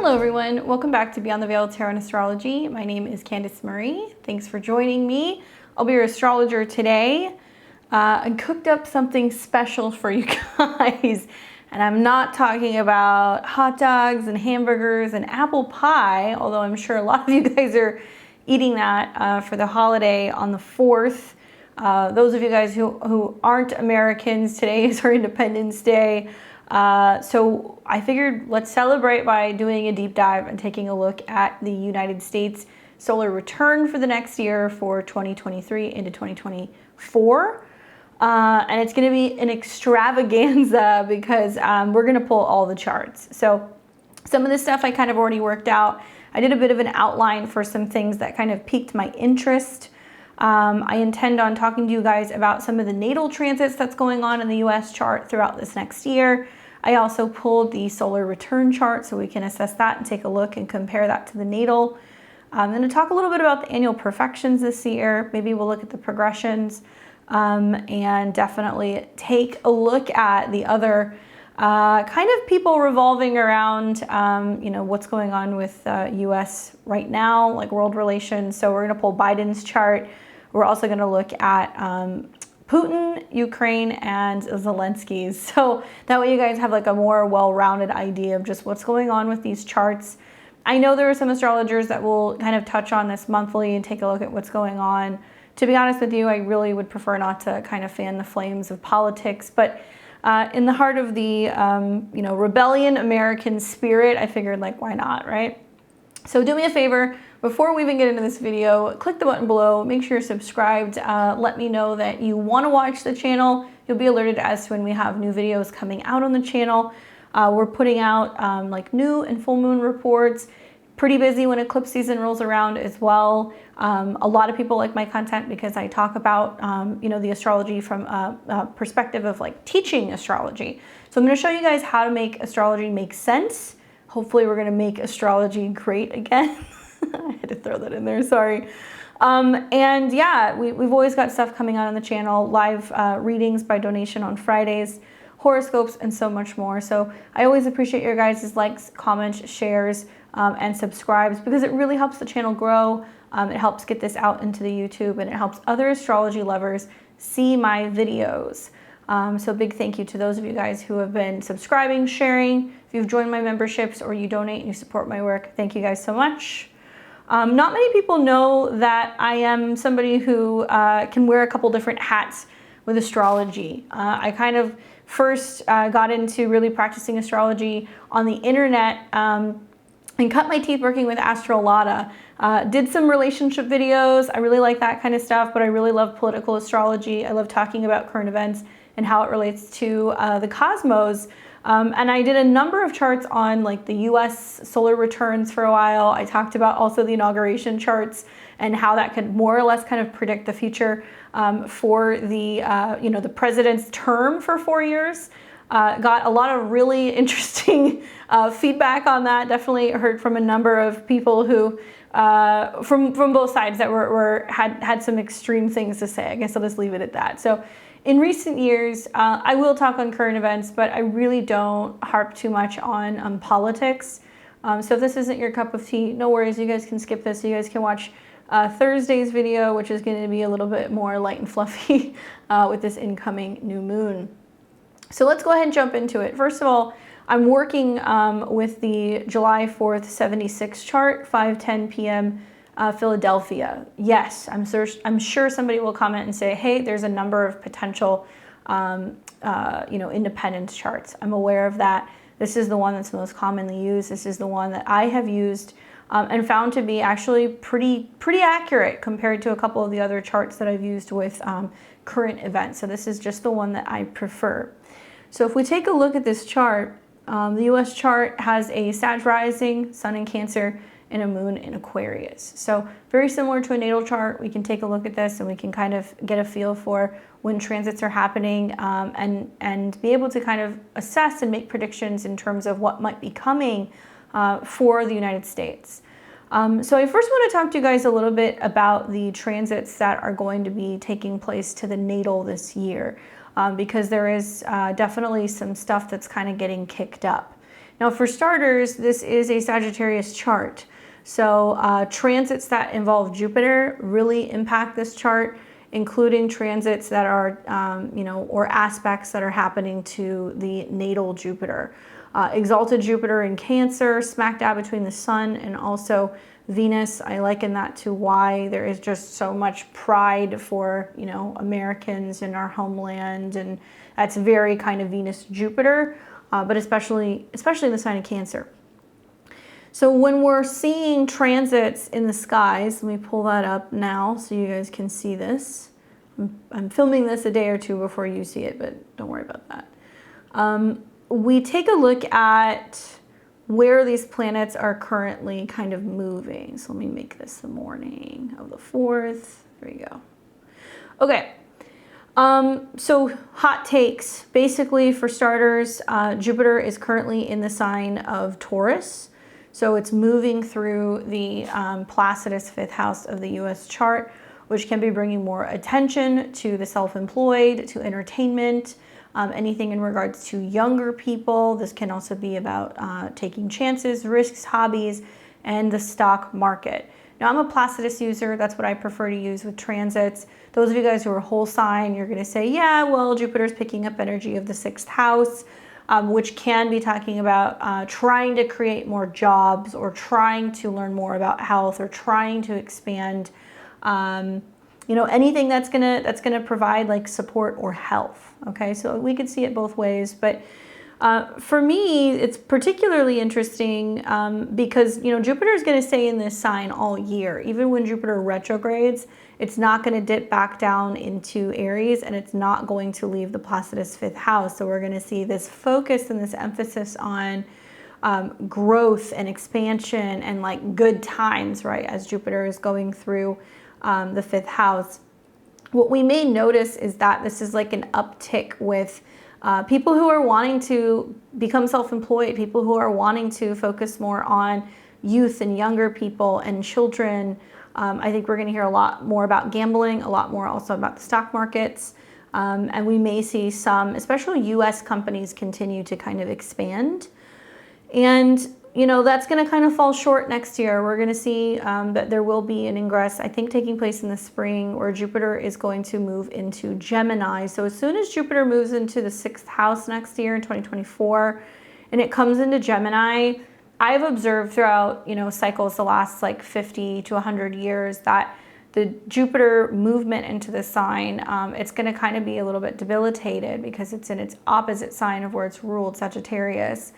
Hello everyone, welcome back to Beyond the Veil Tarot and Astrology. My name is Candice Marie. Thanks for joining me. I'll be your astrologer today. I cooked up something special for you guys. And I'm not talking about hot dogs and hamburgers and apple pie, although I'm sure a lot of you guys are eating that for the holiday on the 4th. Those of you guys who aren't Americans, today is our Independence Day. So I figured let's celebrate by doing a deep dive and taking a look at the United States solar return for the next year for 2023 into 2024. And it's going to be an extravaganza because we're going to pull all the charts. So some of this stuff I kind of already worked out. I did a bit of an outline for some things that kind of piqued my interest. I intend on talking to you guys about some of the natal transits that's going on in the US chart throughout this next year. I also pulled the solar return chart so we can assess that and take a look and compare that to the natal. I'm going to talk a little bit about the annual perfections this year. Maybe we'll look at the progressions and definitely take a look at the other kind of people revolving around, what's going on with US right now, like world relations. So we're going to pull Biden's chart. We're also going to look at Putin, Ukraine, and Zelenskyy. So that way you guys have like a more well-rounded idea of just what's going on with these charts. I know there are some astrologers that will kind of touch on this monthly and take a look at what's going on. To be honest with you, I really would prefer not to kind of fan the flames of politics, but in the heart of the rebellion American spirit, I figured like, why not, right? So do me a favor, before we even get into this video, click the button below, make sure you're subscribed, let me know that you want to watch the channel. You'll be alerted as to when we have new videos coming out on the channel. We're putting out like new and full moon reports. Pretty busy when eclipse season rolls around as well. A lot of people like my content because I talk about, the astrology from a perspective of like teaching astrology. So I'm going to show you guys how to make astrology make sense. Hopefully we're going to make astrology great again. I had to throw that in there, sorry. And yeah, we've always got stuff coming out on the channel, live readings by donation on Fridays, horoscopes, and so much more. So I always appreciate your guys' likes, comments, shares, and subscribes because it really helps the channel grow. It helps get this out into the YouTube and it helps other astrology lovers see my videos. So big thank you to those of you guys who have been subscribing, sharing. If you've joined my memberships or you donate and you support my work, thank you guys so much. Not many people know that I am somebody who can wear a couple different hats with astrology. I kind of first got into really practicing astrology on the internet and cut my teeth working with Astrology. Did some relationship videos. I really like that kind of stuff, but I really love political astrology. I love talking about current events and how it relates to the cosmos. And I did a number of charts on like the US solar returns for a while. I talked about also the inauguration charts and how that could more or less kind of predict the future for the president's term for 4 years. Got a lot of really interesting feedback on that. Definitely heard from a number of people who, from both sides that had some extreme things to say. I guess I'll just leave it at that. So in recent years, I will talk on current events, but I really don't harp too much on politics. So if this isn't your cup of tea, no worries. You guys can skip this. You guys can watch Thursday's video, which is going to be a little bit more light and fluffy with this incoming new moon. So let's go ahead and jump into it. First of all, I'm working with the July 4th 76 chart, 5:10 p.m. Philadelphia. Yes, I'm sure somebody will comment and say, hey, there's a number of potential independence charts. I'm aware of that. This is the one that's most commonly used. This is the one that I have used and found to be actually pretty accurate compared to a couple of the other charts that I've used with current events. So this is just the one that I prefer. So if we take a look at this chart, the US chart has a Sag rising, Sun in Cancer, and a moon in Aquarius. So very similar to a natal chart, we can take a look at this and we can kind of get a feel for when transits are happening and be able to kind of assess and make predictions in terms of what might be coming for the United States. So I first want to talk to you guys a little bit about the transits that are going to be taking place to the natal this year, because there is definitely some stuff that's kind of getting kicked up. Now, for starters, this is a Sagittarius chart. So transits that involve Jupiter really impact this chart, including transits that are, or aspects that are happening to the natal Jupiter. Exalted Jupiter in Cancer, smack dab between the Sun and also Venus. I liken that to why there is just so much pride for, Americans in our homeland, and that's very kind of Venus-Jupiter, but especially in the sign of Cancer. So when we're seeing transits in the skies, let me pull that up now so you guys can see this. I'm filming this a day or two before you see it, but don't worry about that. We take a look at where these planets are currently kind of moving. So let me make this the morning of the 4th. There you go. Okay. So hot takes. Basically, for starters, Jupiter is currently in the sign of Taurus. So it's moving through the Placidus 5th house of the US chart, which can be bringing more attention to the self-employed, to entertainment, anything in regards to younger people. This can also be about taking chances, risks, hobbies, and the stock market. Now, I'm a Placidus user. That's what I prefer to use with transits. Those of you guys who are whole sign, you're going to say, yeah, well, Jupiter's picking up energy of the 6th house, which can be talking about trying to create more jobs, or trying to learn more about health, or trying to expand, anything that's gonna provide like support or health. Okay, so we could see it both ways, but for me, it's particularly interesting because Jupiter is going to stay in this sign all year. Even when Jupiter retrogrades, it's not going to dip back down into Aries, and it's not going to leave the Placidus 5th house. So we're going to see this focus and this emphasis on growth and expansion and like good times, right? As Jupiter is going through the 5th house. What we may notice is that this is like an uptick with people who are wanting to become self-employed, people who are wanting to focus more on youth and younger people and children. I think we're going to hear a lot more about gambling, a lot more also about the stock markets. And we may see some, especially US companies, continue to kind of expand. And that's going to kind of fall short next year. We're going to see that there will be an ingress, I think, taking place in the spring, where Jupiter is going to move into Gemini. So as soon as Jupiter moves into the 6th house next year in 2024, and it comes into Gemini, I've observed throughout, cycles the last like 50 to 100 years that the Jupiter movement into the sign, it's going to kind of be a little bit debilitated because it's in its opposite sign of where it's ruled, Sagittarius.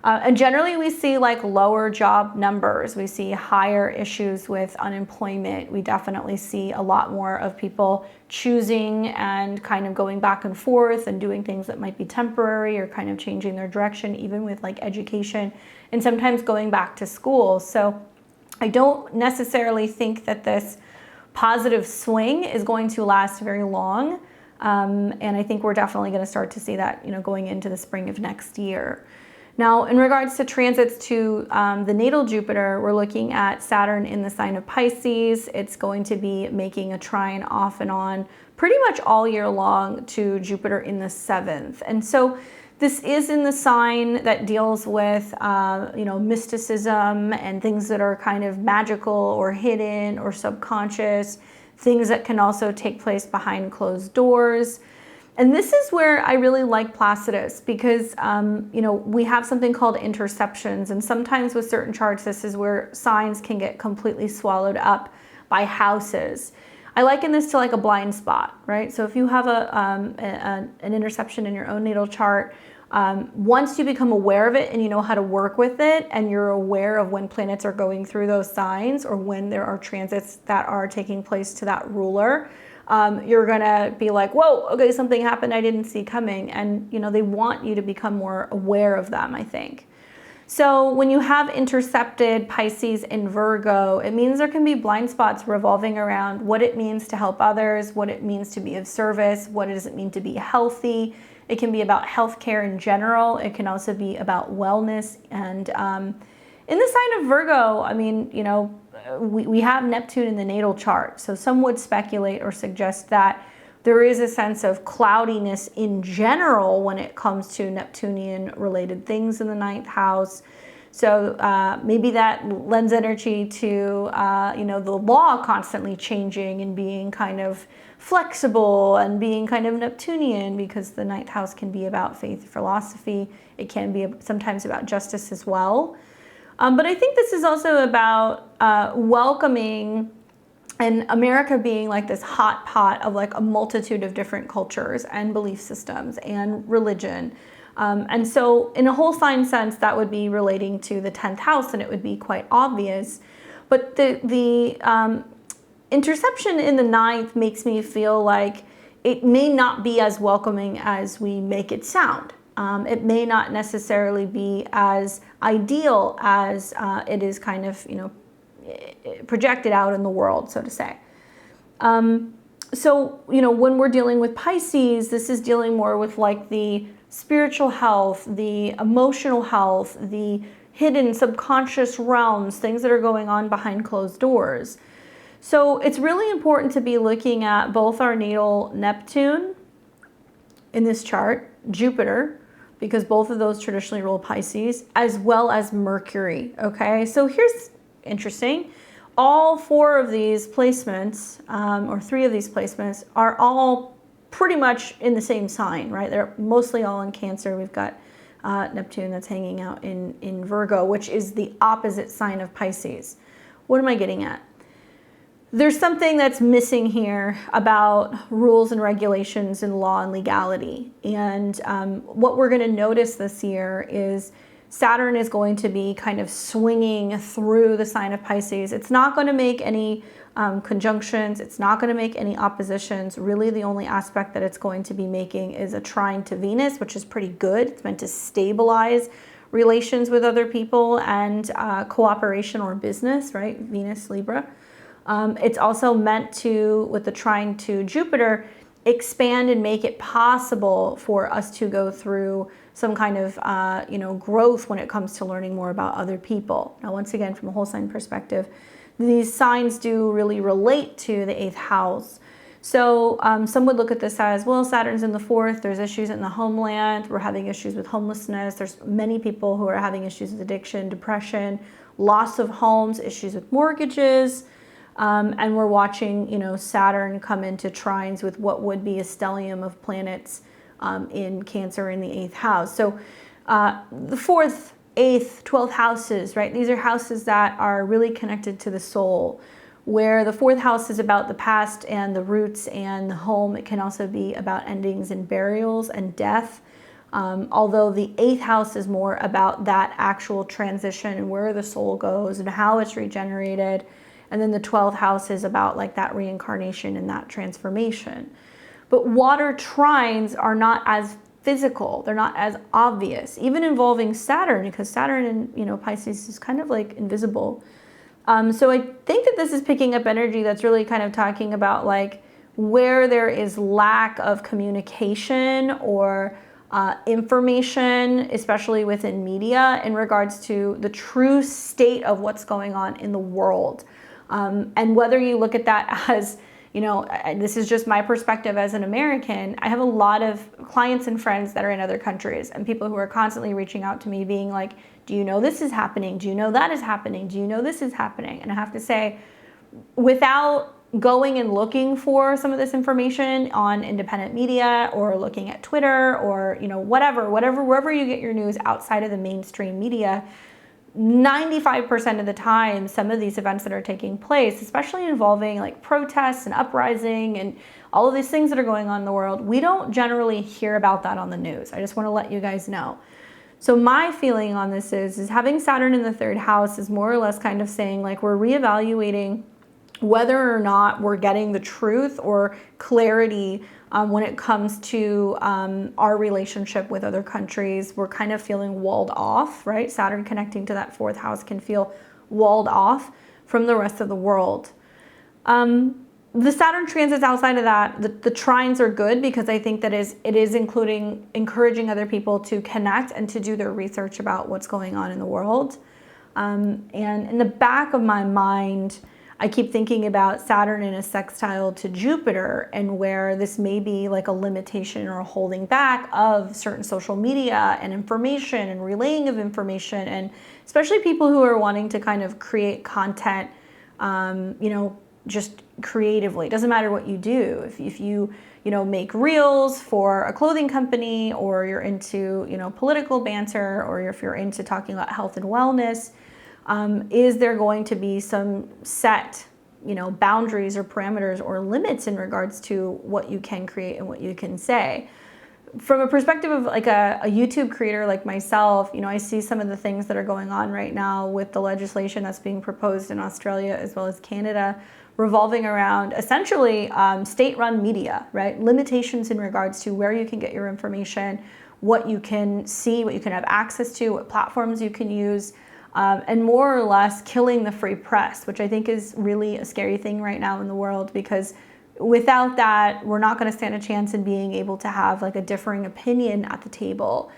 And generally we see like lower job numbers. We see higher issues with unemployment. We definitely see a lot more of people choosing and kind of going back and forth and doing things that might be temporary, or kind of changing their direction, even with like education, and sometimes going back to school. So I don't necessarily think that this positive swing is going to last very long. And I think we're definitely going to start to see that, going into the spring of next year. Now, in regards to transits to the natal Jupiter, we're looking at Saturn in the sign of Pisces. It's going to be making a trine off and on pretty much all year long to Jupiter in the 7th. And so this is in the sign that deals with, mysticism and things that are kind of magical or hidden or subconscious, things that can also take place behind closed doors. And this is where I really like Placidus because, we have something called interceptions. And sometimes with certain charts, this is where signs can get completely swallowed up by houses. I liken this to like a blind spot, right? So if you have an interception in your own natal chart, once you become aware of it and you know how to work with it, and you're aware of when planets are going through those signs, or when there are transits that are taking place to that ruler, you're gonna be like, whoa, okay, something happened I didn't see coming. And they want you to become more aware of them, I think. So when you have intercepted Pisces in Virgo, it means there can be blind spots revolving around what it means to help others, what it means to be of service, what does it mean to be healthy. It can be about healthcare in general. It can also be about wellness. And in the sign of Virgo, we have Neptune in the natal chart. So some would speculate or suggest that there is a sense of cloudiness in general when it comes to Neptunian related things in the 9th house. So maybe that lends energy to, the law constantly changing and being kind of flexible and being kind of Neptunian, because the 9th house can be about faith, philosophy. It can be sometimes about justice as well. But I think this is also about welcoming, and America being like this hot pot of like a multitude of different cultures and belief systems and religion. And so in a whole sign sense, that would be relating to the 10th house, and it would be quite obvious. But the interception in the 9th makes me feel like it may not be as welcoming as we make it sound. It may not necessarily be as ideal as it is kind of, projected out in the world, so to say. So, when we're dealing with Pisces, this is dealing more with like the spiritual health, the emotional health, the hidden subconscious realms, things that are going on behind closed doors. So it's really important to be looking at both our natal Neptune in this chart, Jupiter, because both of those traditionally rule Pisces, as well as Mercury, okay? So here's interesting. All 4 of these placements, or 3 of these placements, are all pretty much in the same sign, right? They're mostly all in Cancer. We've got Neptune that's hanging out in Virgo, which is the opposite sign of Pisces. What am I getting at? There's something that's missing here about rules and regulations and law and legality. And what we're going to notice this year is Saturn is going to be kind of swinging through the sign of Pisces. It's not going to make any conjunctions. It's not going to make any oppositions. Really, the only aspect that it's going to be making is a trine to Venus, which is pretty good. It's meant to stabilize relations with other people and cooperation or business, right? Venus, Libra. It's also meant to, with the trine to Jupiter, expand and make it possible for us to go through some kind of, growth when it comes to learning more about other people. Now, once again, from a whole sign perspective, these signs do really relate to the 8th house. So some would look at this as, well, Saturn's in the 4th. There's issues in the homeland. We're having issues with homelessness. There's many people who are having issues with addiction, depression, loss of homes, issues with mortgages. And we're watching, Saturn come into trines with what would be a stellium of planets in Cancer in the 8th house. So the 4th, 8th, 12th houses, right? These are houses that are really connected to the soul, where the 4th house is about the past and the roots and the home. It can also be about endings and burials and death. Although the 8th house is more about that actual transition and where the soul goes and how it's regenerated. And then the 12th house is about like that reincarnation and that transformation. But water trines are not as physical. They're not as obvious, even involving Saturn, because Saturn in Pisces is kind of like invisible. So I think that this is picking up energy that's really kind of talking about like where there is lack of communication or information, especially within media, in regards to the true state of what's going on in the world. And whether you look at that as, this is just my perspective as an American, I have a lot of clients and friends that are in other countries and people who are constantly reaching out to me being like, do you know this is happening? Do you know that is happening? Do you know this is happening? And I have to say, without going and looking for some of this information on independent media or looking at Twitter or, wherever you get your news outside of the mainstream media, 95% of the time, some of these events that are taking place, especially involving like protests and uprising and all of these things that are going on in the world, we don't generally hear about that on the news. I just want to let you guys know. So my feeling on this is having Saturn in the 3rd house is more or less kind of saying like we're reevaluating whether or not we're getting the truth or clarity when it comes to our relationship with other countries. We're kind of feeling walled off, right? Saturn connecting to that 4th house can feel walled off from the rest of the world. The Saturn transits outside of that, the trines are good because I think that it is encouraging other people to connect and to do their research about what's going on in the world. And in the back of my mind, I keep thinking about Saturn in a sextile to Jupiter, and where this may be like a limitation or a holding back of certain social media and information and relaying of information, and especially people who are wanting to kind of create content, just creatively. It doesn't matter what you do. If you make reels for a clothing company, or you're into, political banter, or if you're into talking about health and wellness, is there going to be some set, boundaries or parameters or limits in regards to what you can create and what you can say? From a perspective of like a YouTube creator like myself, I see some of the things that are going on right now with the legislation that's being proposed in Australia as well as Canada, revolving around essentially state-run media, right? Limitations in regards to where you can get your information, what you can see, what you can have access to, what platforms you can use, and more or less killing the free press, which I think is really a scary thing right now in the world, because without that, we're not going to stand a chance in being able to have like a differing opinion at the table.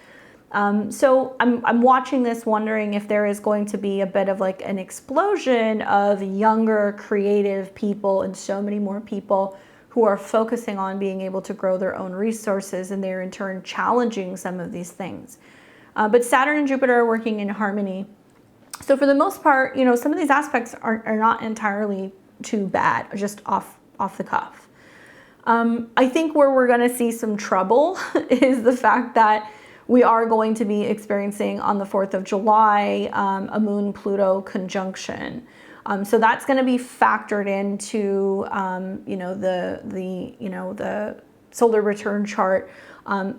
So I'm watching this, wondering if there is going to be a bit of like an explosion of younger creative people and so many more people who are focusing on being able to grow their own resources, and they're in turn challenging some of these things. But Saturn and Jupiter are working in harmony. So for the most part, some of these aspects are not entirely too bad, just off the cuff. I think where we're going to see some trouble is the fact that we are going to be experiencing on the 4th of July a Moon-Pluto conjunction. So that's going to be factored into the solar return chart.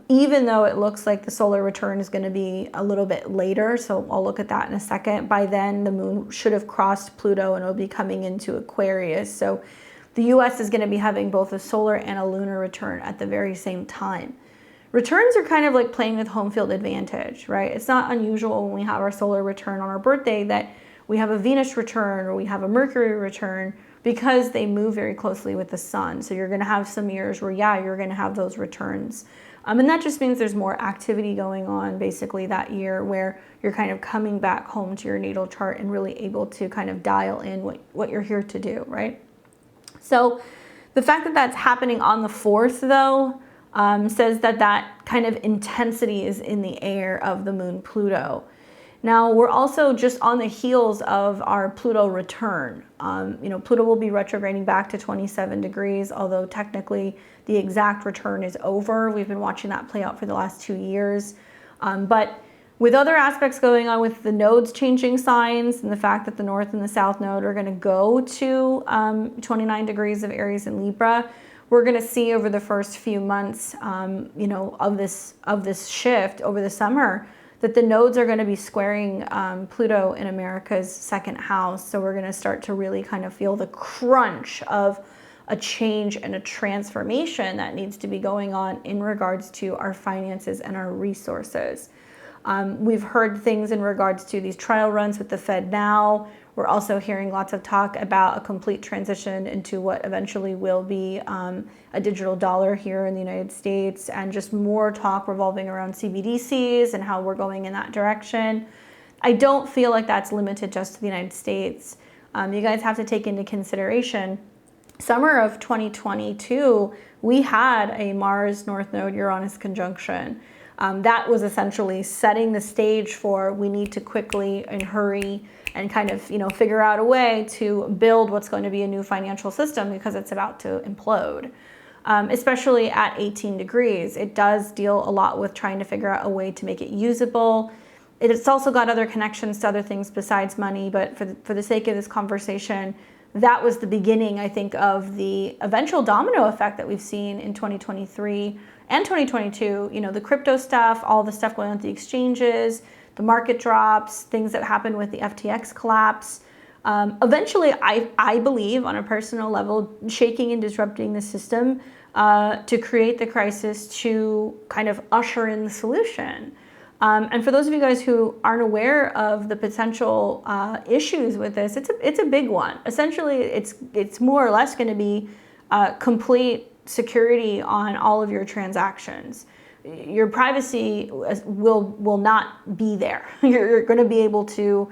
Even though it looks like the solar return is going to be a little bit later, so I'll look at that in a second. By then, the moon should have crossed Pluto and will be coming into Aquarius. So the US is going to be having both a solar and a lunar return at the very same time. Returns are kind of like playing with home field advantage, right? It's not unusual when we have our solar return on our birthday that we have a Venus return or we have a Mercury return, because they move very closely with the sun. So you're going to have some years where, you're going to have those returns. And that just means there's more activity going on basically that year, where you're kind of coming back home to your natal chart and really able to kind of dial in what you're here to do, right? So the fact that that's happening on the 4th, though, says that kind of intensity is in the air of the Moon-Pluto. Now, we're also just on the heels of our Pluto return. Pluto will be retrograding back to 27 degrees, although technically the exact return is over. We've been watching that play out for the last 2 years. But with other aspects going on with the nodes changing signs, and the fact that the North and the South node are going to go to 29 degrees of Aries and Libra, we're going to see over the first few months, of this shift over the summer, that the nodes are going to be squaring Pluto in America's second house. So we're going to start to really kind of feel the crunch of a change and a transformation that needs to be going on in regards to our finances and our resources. We've heard things in regards to these trial runs with the Fed now. We're also hearing lots of talk about a complete transition into what eventually will be a digital dollar here in the United States, and just more talk revolving around CBDCs and how we're going in that direction. I don't feel like that's limited just to the United States. You guys have to take into consideration, summer of 2022, we had a Mars North Node Uranus conjunction. That was essentially setting the stage for, we need to quickly and hurry and kind of, figure out a way to build what's going to be a new financial system, because it's about to implode. Especially at 18 degrees. It does deal a lot with trying to figure out a way to make it usable. It's also got other connections to other things besides money, but for the sake of this conversation, that was the beginning, I think, of the eventual domino effect that we've seen in 2023 and 2022. The crypto stuff, all the stuff going on with the exchanges, the market drops, things that happened with the FTX collapse. Eventually, I believe, on a personal level, shaking and disrupting the system to create the crisis, to kind of usher in the solution. And for those of you guys who aren't aware of the potential issues with this, it's a big one. Essentially, it's more or less going to be complete security on all of your transactions. Your privacy will not be there. You're going to be able to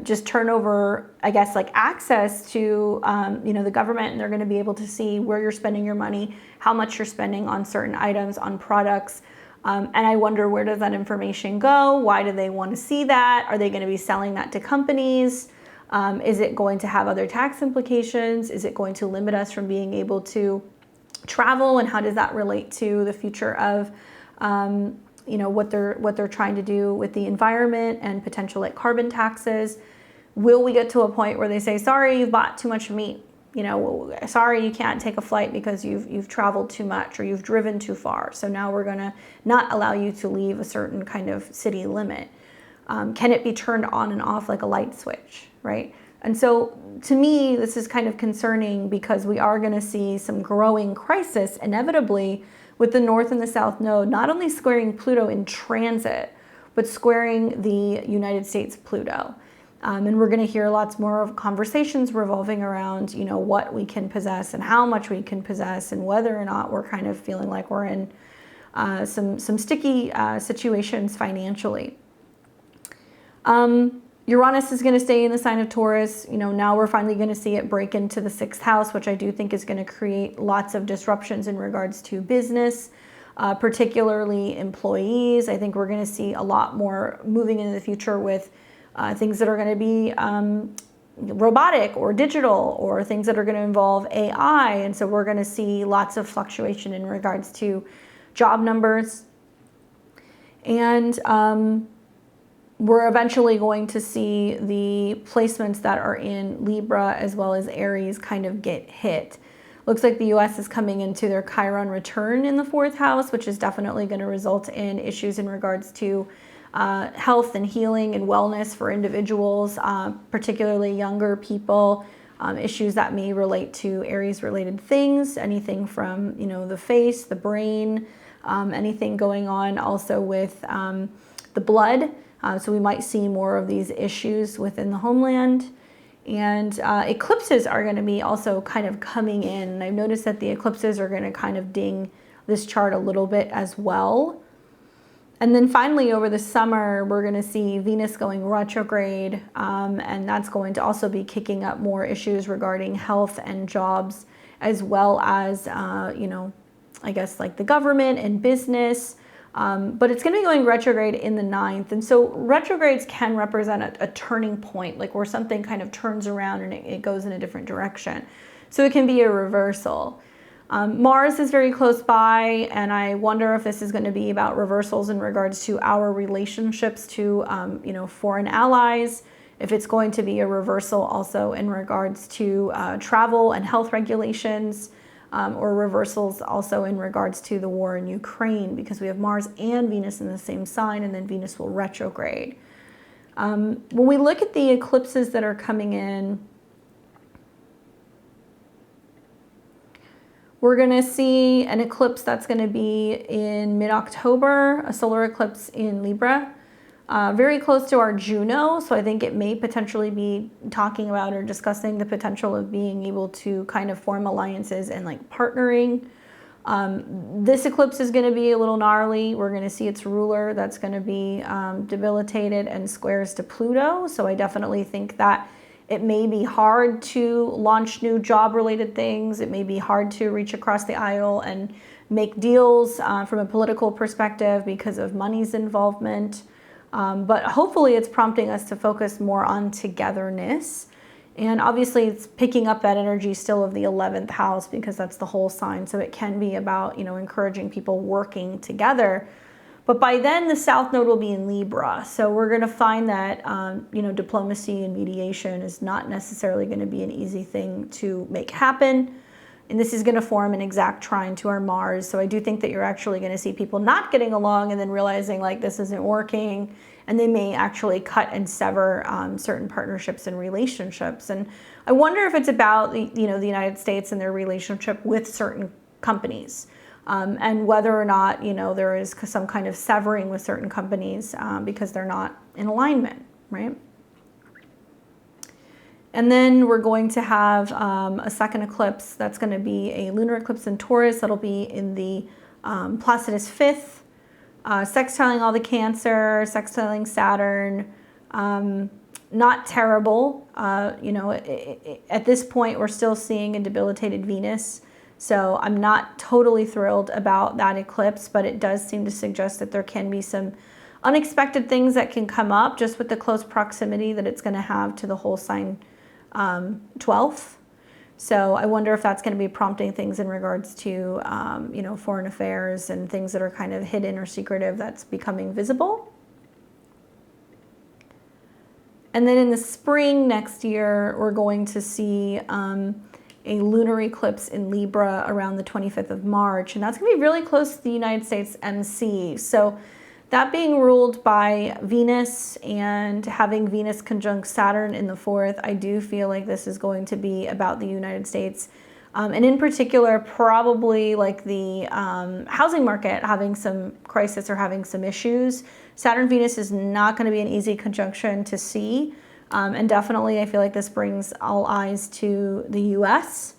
just turn over, I guess, like access to, the government, and they're going to be able to see where you're spending your money, how much you're spending on certain items, on products. And I wonder, where does that information go? Why do they want to see that? Are they going to be selling that to companies? Is it going to have other tax implications? Is it going to limit us from being able to travel? And how does that relate to the future of what they're trying to do with the environment and potential like carbon taxes? Will we get to a point where they say, sorry, you've bought too much meat? Sorry, you can't take a flight because you've traveled too much or you've driven too far. So now we're going to not allow you to leave a certain kind of city limit. Can it be turned on and off like a light switch, right? And so to me, this is kind of concerning because we are going to see some growing crisis inevitably with the North and the South Node, not only squaring Pluto in transit, but squaring the United States Pluto. And we're going to hear lots more of conversations revolving around, what we can possess and how much we can possess and whether or not we're kind of feeling like we're in some sticky situations financially. Uranus is going to stay in the sign of Taurus. Now we're finally going to see it break into the 6th house, which I do think is going to create lots of disruptions in regards to business, particularly employees. I think we're going to see a lot more moving into the future with things that are going to be robotic or digital, or things that are going to involve AI. And so we're going to see lots of fluctuation in regards to job numbers. And we're eventually going to see the placements that are in Libra as well as Aries kind of get hit. Looks like the US is coming into their Chiron return in the 4th house, which is definitely going to result in issues in regards to health and healing and wellness for individuals, particularly younger people, issues that may relate to Aries related things, anything from, the face, the brain, anything going on also with the blood. So we might see more of these issues within the homeland. And eclipses are going to be also kind of coming in. And I've noticed that the eclipses are going to kind of ding this chart a little bit as well. And then finally, over the summer, we're going to see Venus going retrograde, and that's going to also be kicking up more issues regarding health and jobs, as well as, I guess like the government and business. But it's going to be going retrograde in the 9th. And so retrogrades can represent a turning point, like where something kind of turns around and it goes in a different direction. So it can be a reversal. Mars is very close by, and I wonder if this is going to be about reversals in regards to our relationships to, foreign allies, if it's going to be a reversal also in regards to travel and health regulations, or reversals also in regards to the war in Ukraine, because we have Mars and Venus in the same sign, and then Venus will retrograde. When we look at the eclipses that are coming in, we're going to see an eclipse that's going to be in mid-October, a solar eclipse in Libra, very close to our Juno. So I think it may potentially be talking about or discussing the potential of being able to kind of form alliances and like partnering. This eclipse is going to be a little gnarly. We're going to see its ruler that's going to be debilitated and squares to Pluto. So I definitely think that it may be hard to launch new job-related things. It may be hard to reach across the aisle and make deals from a political perspective because of money's involvement. But hopefully it's prompting us to focus more on togetherness. And obviously it's picking up that energy still of the 11th house, because that's the whole sign. So it can be about, encouraging people working together. But by then, the South Node will be in Libra. So we're going to find that, diplomacy and mediation is not necessarily going to be an easy thing to make happen. And this is going to form an exact trine to our Mars. So I do think that you're actually going to see people not getting along and then realizing like this isn't working. And they may actually cut and sever certain partnerships and relationships. And I wonder if it's about, the United States and their relationship with certain companies. And whether or not, there is some kind of severing with certain companies because they're not in alignment, right? And then we're going to have a second eclipse that's going to be a lunar eclipse in Taurus. That'll be in the Placidus 5th, sextiling all the Cancer, sextiling Saturn. not terrible. At this point, we're still seeing a debilitated Venus. So I'm not totally thrilled about that eclipse, but it does seem to suggest that there can be some unexpected things that can come up just with the close proximity that it's going to have to the whole sign 12th. So I wonder if that's going to be prompting things in regards to, foreign affairs and things that are kind of hidden or secretive that's becoming visible. And then in the spring next year, we're going to see a lunar eclipse in Libra around the 25th of March. And that's going to be really close to the United States MC. So that being ruled by Venus and having Venus conjunct Saturn in the 4th, I do feel like this is going to be about the United States. And in particular, probably like the housing market having some crisis or having some issues. Saturn-Venus is not going to be an easy conjunction to see. And definitely, I feel like this brings all eyes to the U.S.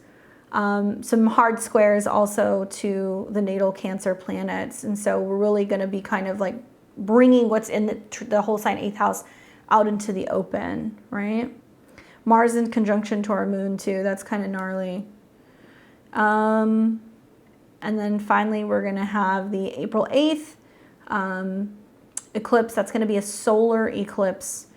Some hard squares also to the natal Cancer planets. And so we're really going to be kind of like bringing what's in the whole sign 8th house out into the open, right? Mars in conjunction to our moon too. That's kind of gnarly. And then finally, we're going to have the April 8th eclipse. That's going to be a solar eclipse.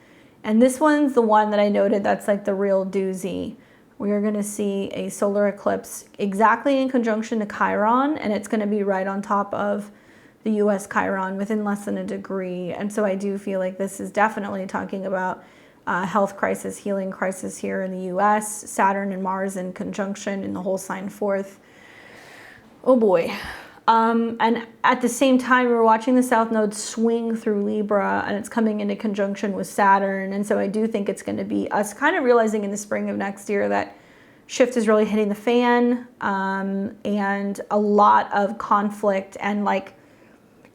And this one's the one that I noted that's like the real doozy. We are going to see a solar eclipse exactly in conjunction to Chiron, and it's going to be right on top of the US Chiron within less than a degree. And so I do feel like this is definitely talking about health crisis, healing crisis here in the US, Saturn and Mars in conjunction in the whole sign 4th. Oh boy. And at the same time, we're watching the South Node swing through Libra, and it's coming into conjunction with Saturn. And so I do think it's going to be us kind of realizing in the spring of next year that shift is really hitting the fan, and a lot of conflict and like,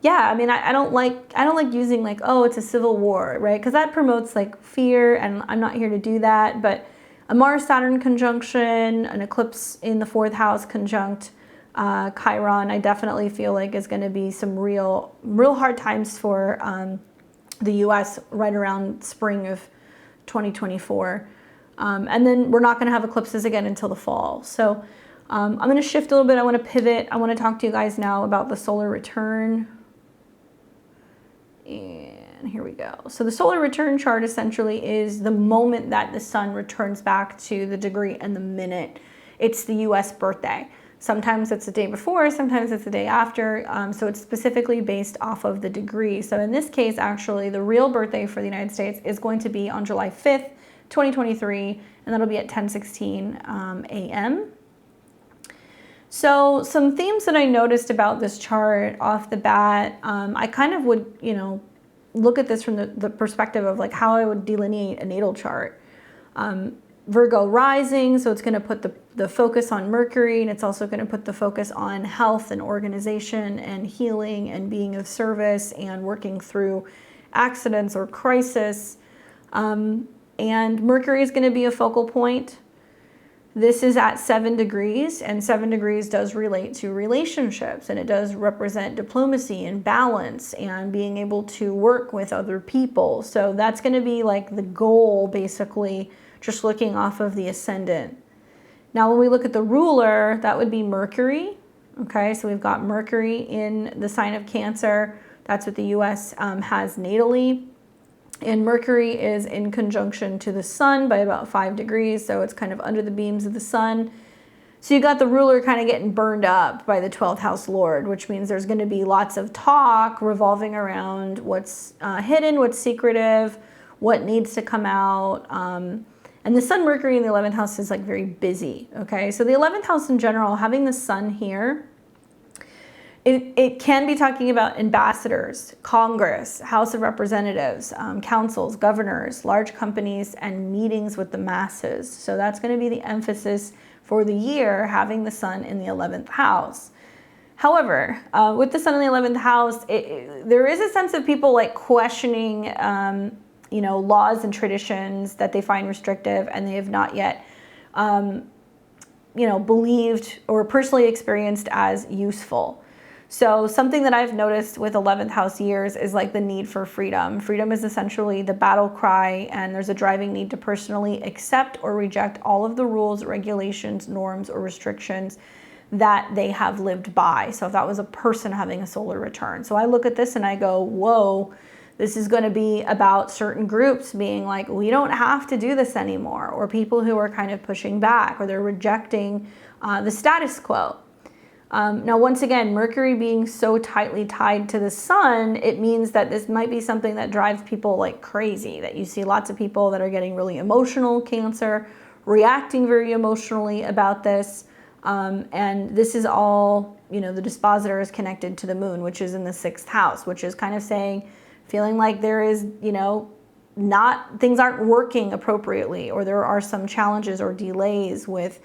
yeah, I mean, I don't like using like, oh, it's a civil war, right? Because that promotes like fear, and I'm not here to do that. But a Mars-Saturn conjunction, an eclipse in the 4th house conjunct Chiron, I definitely feel like is going to be some real hard times for the U.S. right around spring of 2024. And then we're not going to have eclipses again until the fall. So I'm going to shift a little bit. I want to pivot. I want to talk to you guys now about the solar return. And here we go. So the solar return chart essentially is the moment that the sun returns back to the degree and the minute. It's the U.S. birthday. Sometimes it's the day before, sometimes it's the day after. So it's specifically based off of the degree. So in this case, actually, the real birthday for the United States is going to be on July 5th, 2023, and that'll be at 10:16 a.m. So some themes that I noticed about this chart off the bat, I kind of would, look at this from the perspective of like how I would delineate a natal chart. Virgo rising, so it's going to put the focus on Mercury, and it's also going to put the focus on health and organization and healing and being of service and working through accidents or crisis. And Mercury is going to be a focal point. This is at 7 degrees, and 7 degrees does relate to relationships, and it does represent diplomacy and balance and being able to work with other people. So that's going to be like the goal, basically, just looking off of the ascendant. Now, when we look at the ruler, that would be Mercury. Okay, so we've got Mercury in the sign of Cancer. That's what the U.S. Has natally. And Mercury is in conjunction to the sun by about 5 degrees, so it's kind of under the beams of the sun. So you got the ruler kind of getting burned up by the 12th house lord, which means there's going to be lots of talk revolving around what's hidden, what's secretive, what needs to come out. And the sun Mercury in the 11th house is like very busy, okay? So the 11th house in general, having the sun here, it can be talking about ambassadors, Congress, House of Representatives, councils, governors, large companies, and meetings with the masses. So that's going to be the emphasis for the year, having the sun in the 11th house. However, with the sun in the 11th house, there is a sense of people like questioning laws and traditions that they find restrictive, and they have not yet, believed or personally experienced as useful. So something that I've noticed with 11th house years is like the need for freedom. Freedom is essentially the battle cry, and there's a driving need to personally accept or reject all of the rules, regulations, norms, or restrictions that they have lived by. So if that was a person having a solar return. So I look at this and I go, whoa, this is going to be about certain groups being like, we don't have to do this anymore, or people who are kind of pushing back, or they're rejecting the status quo. Now, once again, Mercury being so tightly tied to the sun, it means that this might be something that drives people like crazy, that you see lots of people that are getting really emotional, Cancer, reacting very emotionally about this. And this is all, the dispositor is connected to the moon, which is in the 6th house, which is kind of saying, feeling like there is, things aren't working appropriately, or there are some challenges or delays with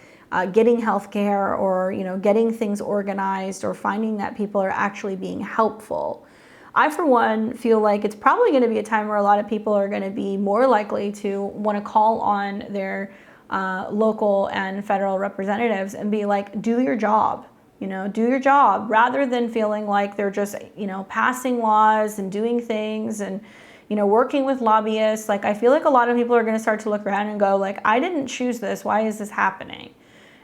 getting healthcare, or getting things organized, or finding that people are actually being helpful. I, for one, feel like it's probably going to be a time where a lot of people are going to be more likely to want to call on their local and federal representatives and be like, do your job, do your job, rather than feeling like they're just, passing laws and doing things and, working with lobbyists. Like, I feel like a lot of people are going to start to look around and go like, I didn't choose this. Why is this happening?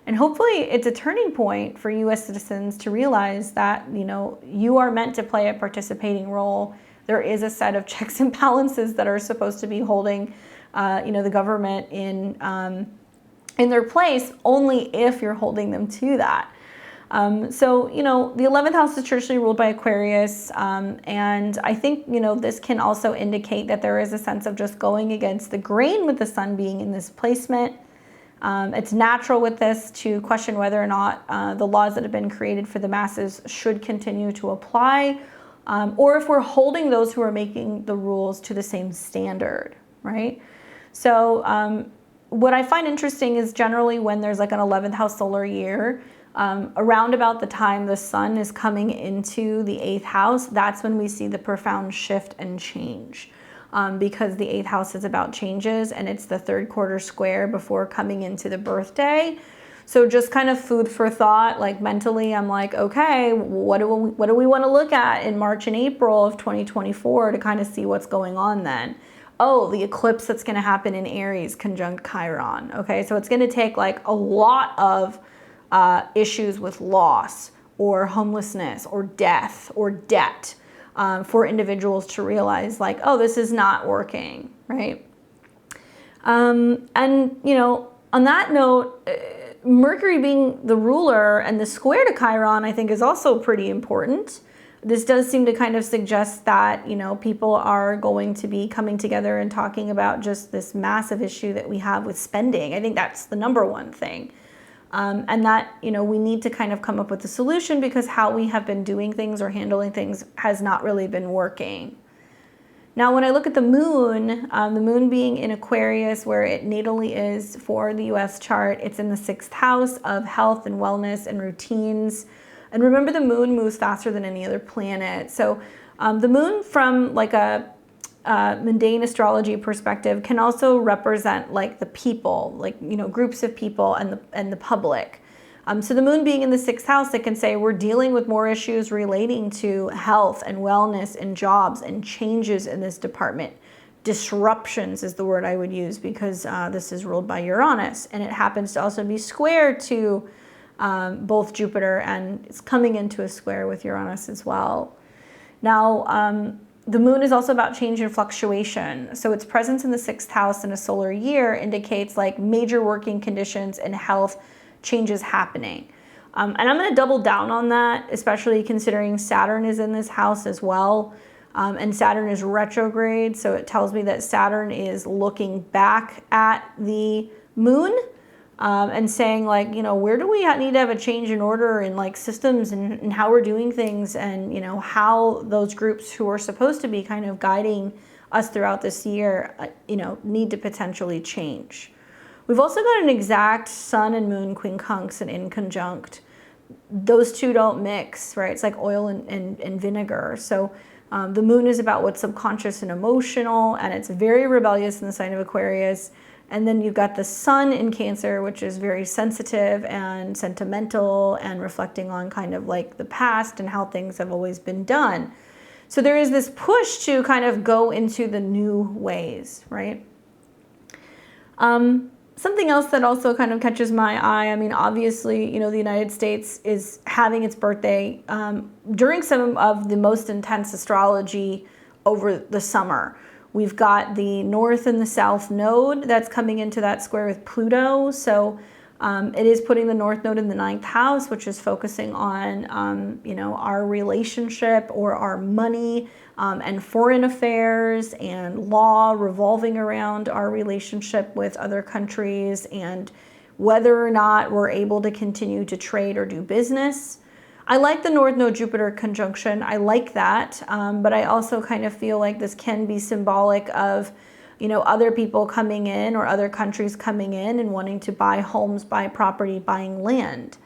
And hopefully it's a turning point for US citizens to realize that, you are meant to play a participating role. There is a set of checks and balances that are supposed to be holding, the government in their place, only if you're holding them to that. So, the 11th house is traditionally ruled by Aquarius. And I think, this can also indicate that there is a sense of just going against the grain with the sun being in this placement. It's natural with this to question whether or not the laws that have been created for the masses should continue to apply, or if we're holding those who are making the rules to the same standard, right? So what I find interesting is generally when there's like an 11th house solar year, around about the time the sun is coming into the 8th house, that's when we see the profound shift and change. Because the 8th house is about changes, and it's the 3rd quarter square before coming into the birthday. So just kind of food for thought, like mentally, I'm like, okay, what do we want to look at in March and April of 2024 to kind of see what's going on then? Oh, the eclipse that's going to happen in Aries conjunct Chiron. Okay, so it's going to take like a lot of issues with loss or homelessness or death or debt. For individuals to realize like, oh, this is not working, right? And, on that note, Mercury being the ruler and the square to Chiron, I think is also pretty important. This does seem to kind of suggest that, people are going to be coming together and talking about just this massive issue that we have with spending. I think that's the number one thing. And that, we need to kind of come up with a solution, because how we have been doing things or handling things has not really been working. Now, when I look at the moon being in Aquarius, where it natally is for the US chart, it's in the 6th house of health and wellness and routines. And remember, the moon moves faster than any other planet. So the moon, from like a mundane astrology perspective, can also represent like the people, like, groups of people and the public. So the moon being in the 6th house, it can say we're dealing with more issues relating to health and wellness and jobs and changes in this department. Disruptions is the word I would use, because this is ruled by Uranus, and it happens to also be square to both Jupiter, and it's coming into a square with Uranus as well. Now, the moon is also about change and fluctuation. So its presence in the 6th house in a solar year indicates like major working conditions and health changes happening. And I'm going to double down on that, especially considering Saturn is in this house as well. And Saturn is retrograde. So it tells me that Saturn is looking back at the moon and saying like, where do we need to have a change in order in like systems and how we're doing things, and, how those groups who are supposed to be kind of guiding us throughout this year, need to potentially change. We've also got an exact sun and moon quincunx and in conjunct. Those two don't mix, right? It's like oil and vinegar. So the moon is about what's subconscious and emotional, and it's very rebellious in the sign of Aquarius. And then you've got the sun in Cancer, which is very sensitive and sentimental and reflecting on kind of like the past and how things have always been done. So there is this push to kind of go into the new ways, right? Something else that also kind of catches my eye, I mean, obviously, you know, the United States is having its birthday during some of the most intense astrology over the summer. We've got the North and the South node that's coming into that square with Pluto. So it is putting the North node in the 9th house, which is focusing on, you know, our relationship or our money and foreign affairs and law revolving around our relationship with other countries and whether or not we're able to continue to trade or do business. I like the North Node Jupiter conjunction. I like that, but I also kind of feel like this can be symbolic of, you know, other people coming in or other countries coming in and wanting to buy homes, buy property, buying land.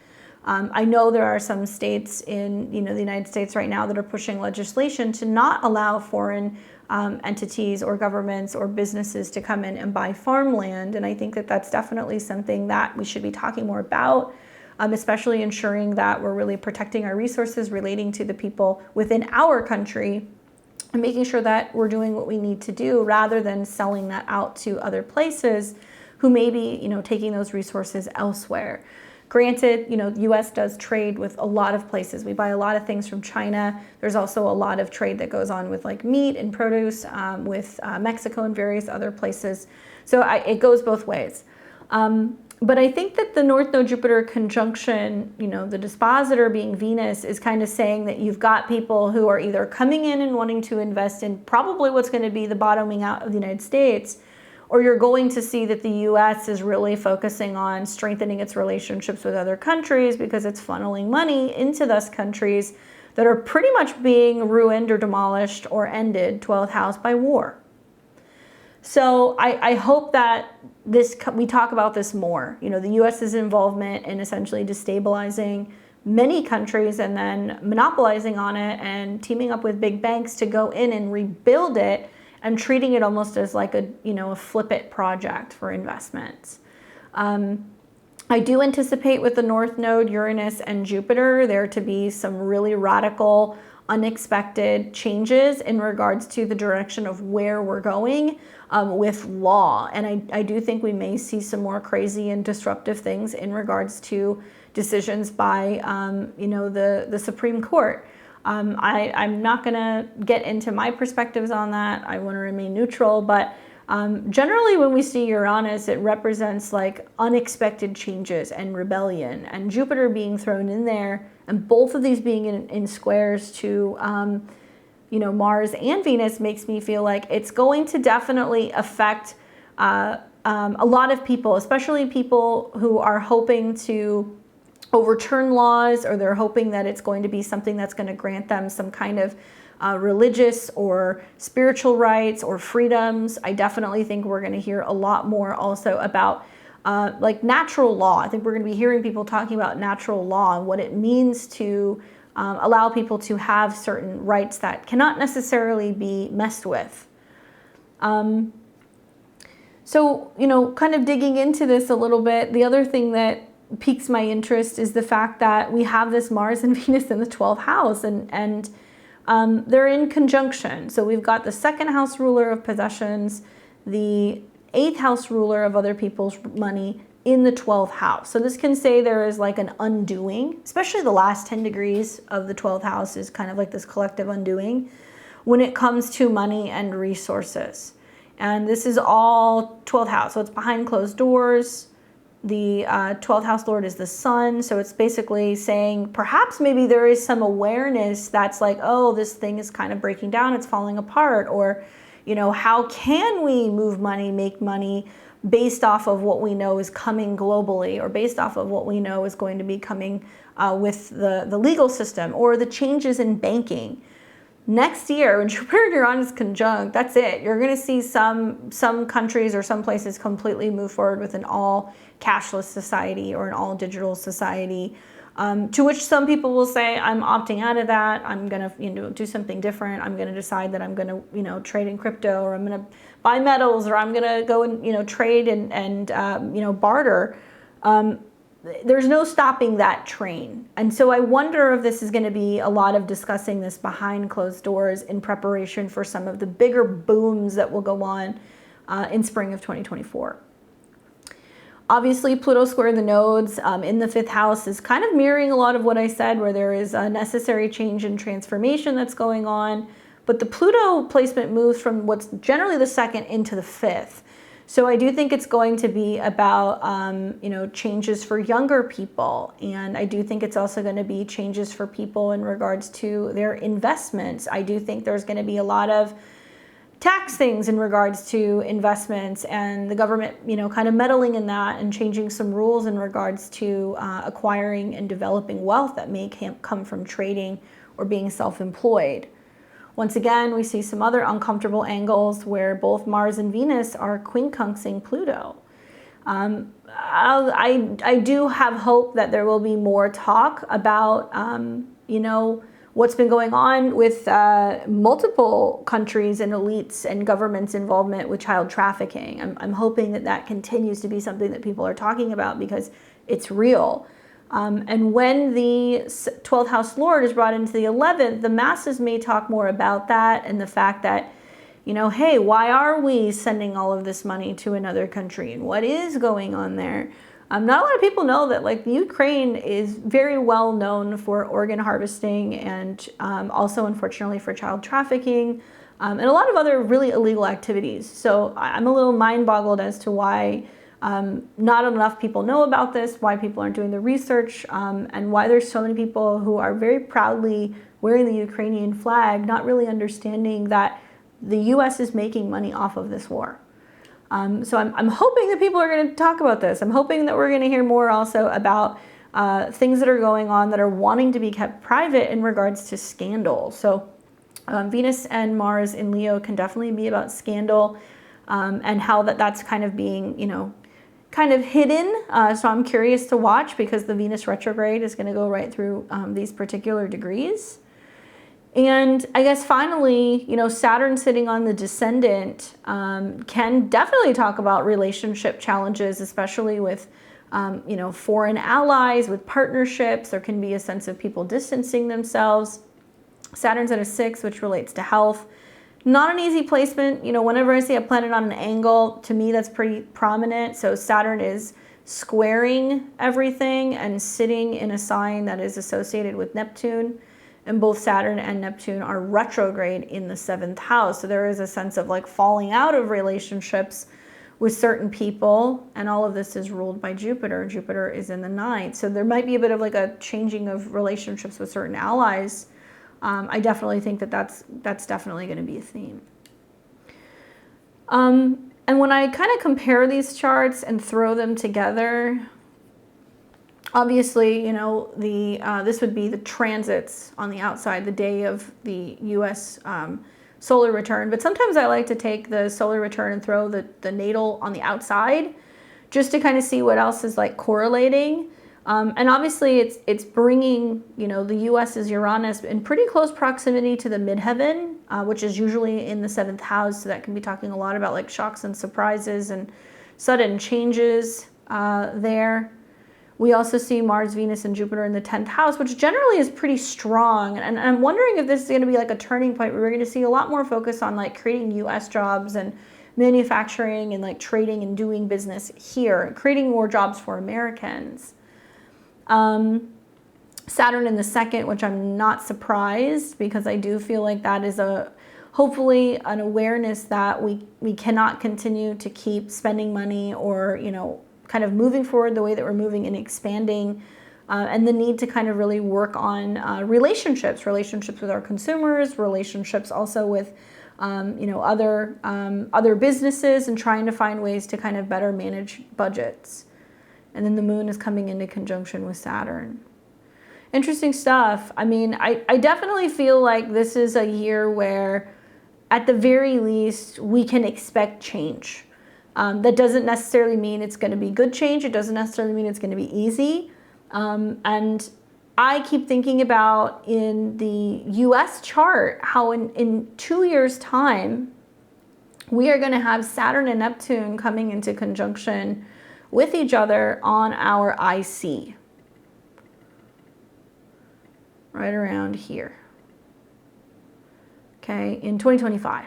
I know there are some states in, you know, the United States right now that are pushing legislation to not allow foreign entities or governments or businesses to come in and buy farmland, and I think that that's definitely something that we should be talking more about. Especially ensuring that we're really protecting our resources relating to the people within our country and making sure that we're doing what we need to do rather than selling that out to other places who may be, you know, taking those resources elsewhere. Granted, you know, the U.S. does trade with a lot of places. We buy a lot of things from China. There's also a lot of trade that goes on with like meat and produce with Mexico and various other places. So it goes both ways. But I think that the North Node Jupiter conjunction, you know, the dispositor being Venus, is kind of saying that you've got people who are either coming in and wanting to invest in probably what's going to be the bottoming out of the United States, or you're going to see that the U.S. is really focusing on strengthening its relationships with other countries because it's funneling money into those countries that are pretty much being ruined or demolished or ended, 12th house, by war. So I hope that we talk about this more. You know, the U.S.'s involvement in essentially destabilizing many countries and then monopolizing on it and teaming up with big banks to go in and rebuild it and treating it almost as like a, you know, a flip it project for investments. I do anticipate with the North Node, Uranus and Jupiter, there to be some really radical, unexpected changes in regards to the direction of where we're going with law. And I do think we may see some more crazy and disruptive things in regards to decisions by, you know, the Supreme Court. I'm not going to get into my perspectives on that. I want to remain neutral, but generally when we see Uranus, it represents like unexpected changes and rebellion, and Jupiter being thrown in there, and both of these being in squares to you know, Mars and Venus makes me feel like it's going to definitely affect a lot of people, especially people who are hoping to overturn laws, or they're hoping that it's going to be something that's going to grant them some kind of religious or spiritual rights or freedoms. I definitely think we're going to hear a lot more also about like natural law. I think we're going to be hearing people talking about natural law and what it means to allow people to have certain rights that cannot necessarily be messed with. So, you know, kind of digging into this a little bit, the other thing that piques my interest is the fact that we have this Mars and Venus in the 12th house, and they're in conjunction. So we've got the 2nd house ruler of possessions, the 8th house ruler of other people's money in the 12th house. So this can say there is like an undoing, especially the last 10 degrees of the 12th house is kind of like this collective undoing when it comes to money and resources. And this is all 12th house. So it's behind closed doors. The 12th house lord is the sun. So it's basically saying perhaps maybe there is some awareness that's like, oh, this thing is kind of breaking down. It's falling apart. Or, you know, how can we move money, make money based off of what we know is coming globally, or based off of what we know is going to be coming with the legal system or the changes in banking. Next year, when Jupiter and Uranus conjunct, that's it. You're going to see some countries or some places completely move forward with an all cashless society or an all digital society. To which some people will say, I'm opting out of that. I'm going to, do something different. I'm going to decide that I'm going to, trade in crypto, or I'm going to buy metals, or I'm going to go and, trade and barter. There's no stopping that train. And so I wonder if this is going to be a lot of discussing this behind closed doors in preparation for some of the bigger booms that will go on in spring of 2024. Obviously, Pluto square the nodes in the 5th house is kind of mirroring a lot of what I said, where there is a necessary change and transformation that's going on. But the Pluto placement moves from what's generally the 2nd into the 5th. So I do think it's going to be about, changes for younger people. And I do think it's also going to be changes for people in regards to their investments. I do think there's going to be a lot of tax things in regards to investments, and the government, kind of meddling in that and changing some rules in regards to acquiring and developing wealth that may come from trading or being self-employed. Once again, we see some other uncomfortable angles where both Mars and Venus are quincunxing Pluto. I do have hope that there will be more talk about, what's been going on with multiple countries and elites and governments' involvement with child trafficking. I'm hoping that continues to be something that people are talking about, because it's real. And when the 12th house Lord is brought into the 11th, the masses may talk more about that, and the fact that, hey, why are we sending all of this money to another country, and what is going on there? Not a lot of people know that, like, Ukraine is very well known for organ harvesting, and also, unfortunately, for child trafficking, and a lot of other really illegal activities. So I'm a little mind-boggled as to why not enough people know about this, why people aren't doing the research, and why there's so many people who are very proudly wearing the Ukrainian flag, not really understanding that the U.S. is making money off of this war. So I'm hoping that people are going to talk about this. I'm hoping that we're going to hear more also about things that are going on that are wanting to be kept private in regards to scandal. So Venus and Mars in Leo can definitely be about scandal, and how that's kind of being, kind of hidden. So I'm curious to watch, because the Venus retrograde is going to go right through these particular degrees. And I guess finally, Saturn sitting on the descendant can definitely talk about relationship challenges, especially with, foreign allies, with partnerships. There can be a sense of people distancing themselves. Saturn's at a 6, which relates to health. Not an easy placement. Whenever I see a planet on an angle, to me, that's pretty prominent. So Saturn is squaring everything and sitting in a sign that is associated with Neptune. And both Saturn and Neptune are retrograde in the 7th house. So there is a sense of like falling out of relationships with certain people. And all of this is ruled by Jupiter. Jupiter is in the 9th. So there might be a bit of like a changing of relationships with certain allies. I definitely think that's definitely going to be a theme. And when I kind of compare these charts and throw them together, obviously, this would be the transits on the outside, the day of the U.S. Solar return. But sometimes I like to take the solar return and throw the natal on the outside, just to kind of see what else is like correlating. And obviously, it's bringing, the U.S.'s Uranus in pretty close proximity to the midheaven, which is usually in the 7th house. So that can be talking a lot about like shocks and surprises and sudden changes there. We also see Mars, Venus, and Jupiter in the 10th house, which generally is pretty strong. And I'm wondering if this is going to be like a turning point where we're going to see a lot more focus on like creating U.S. jobs and manufacturing and like trading and doing business here, creating more jobs for Americans. Saturn in the 2nd, which I'm not surprised, because I do feel like that is hopefully an awareness that we cannot continue to keep spending money or, kind of moving forward the way that we're moving and expanding, and the need to kind of really work on relationships with our consumers, relationships also with, other businesses, and trying to find ways to kind of better manage budgets. And then the moon is coming into conjunction with Saturn. Interesting stuff. I mean, I definitely feel like this is a year where, at the very least, we can expect change. That doesn't necessarily mean it's going to be good change. It doesn't necessarily mean it's going to be easy. And I keep thinking about in the US chart how in 2 years' time, we are going to have Saturn and Neptune coming into conjunction with each other on our IC. Right around here. Okay, in 2025.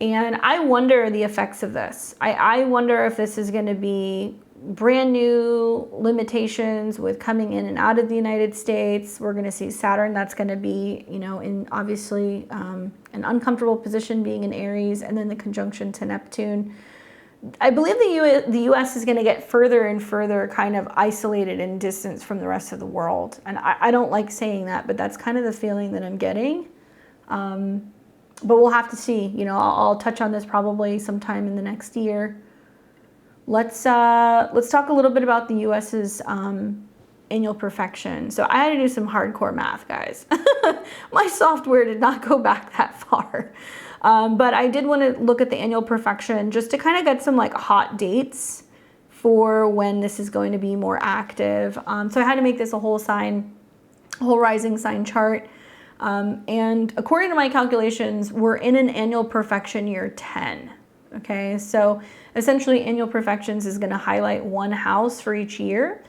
And I wonder the effects of this. I wonder if this is going to be brand new limitations with coming in and out of the United States. We're going to see Saturn. That's going to be, you know, in obviously an uncomfortable position being in Aries, and then the conjunction to Neptune. I believe the U.S. is going to get further and further kind of isolated and distanced from the rest of the world. And I don't like saying that, but that's kind of the feeling that I'm getting. But we'll have to see. You know, I'll touch on this probably sometime in the next year. Let's talk a little bit about the U.S.'s annual perfection. So I had to do some hardcore math, guys. My software did not go back that far. But I did want to look at the annual perfection just to kind of get some like hot dates for when this is going to be more active. So I had to make this a whole rising sign chart. And according to my calculations, we're in an annual perfection year 10. Okay, so essentially annual perfections is going to highlight one house for each year.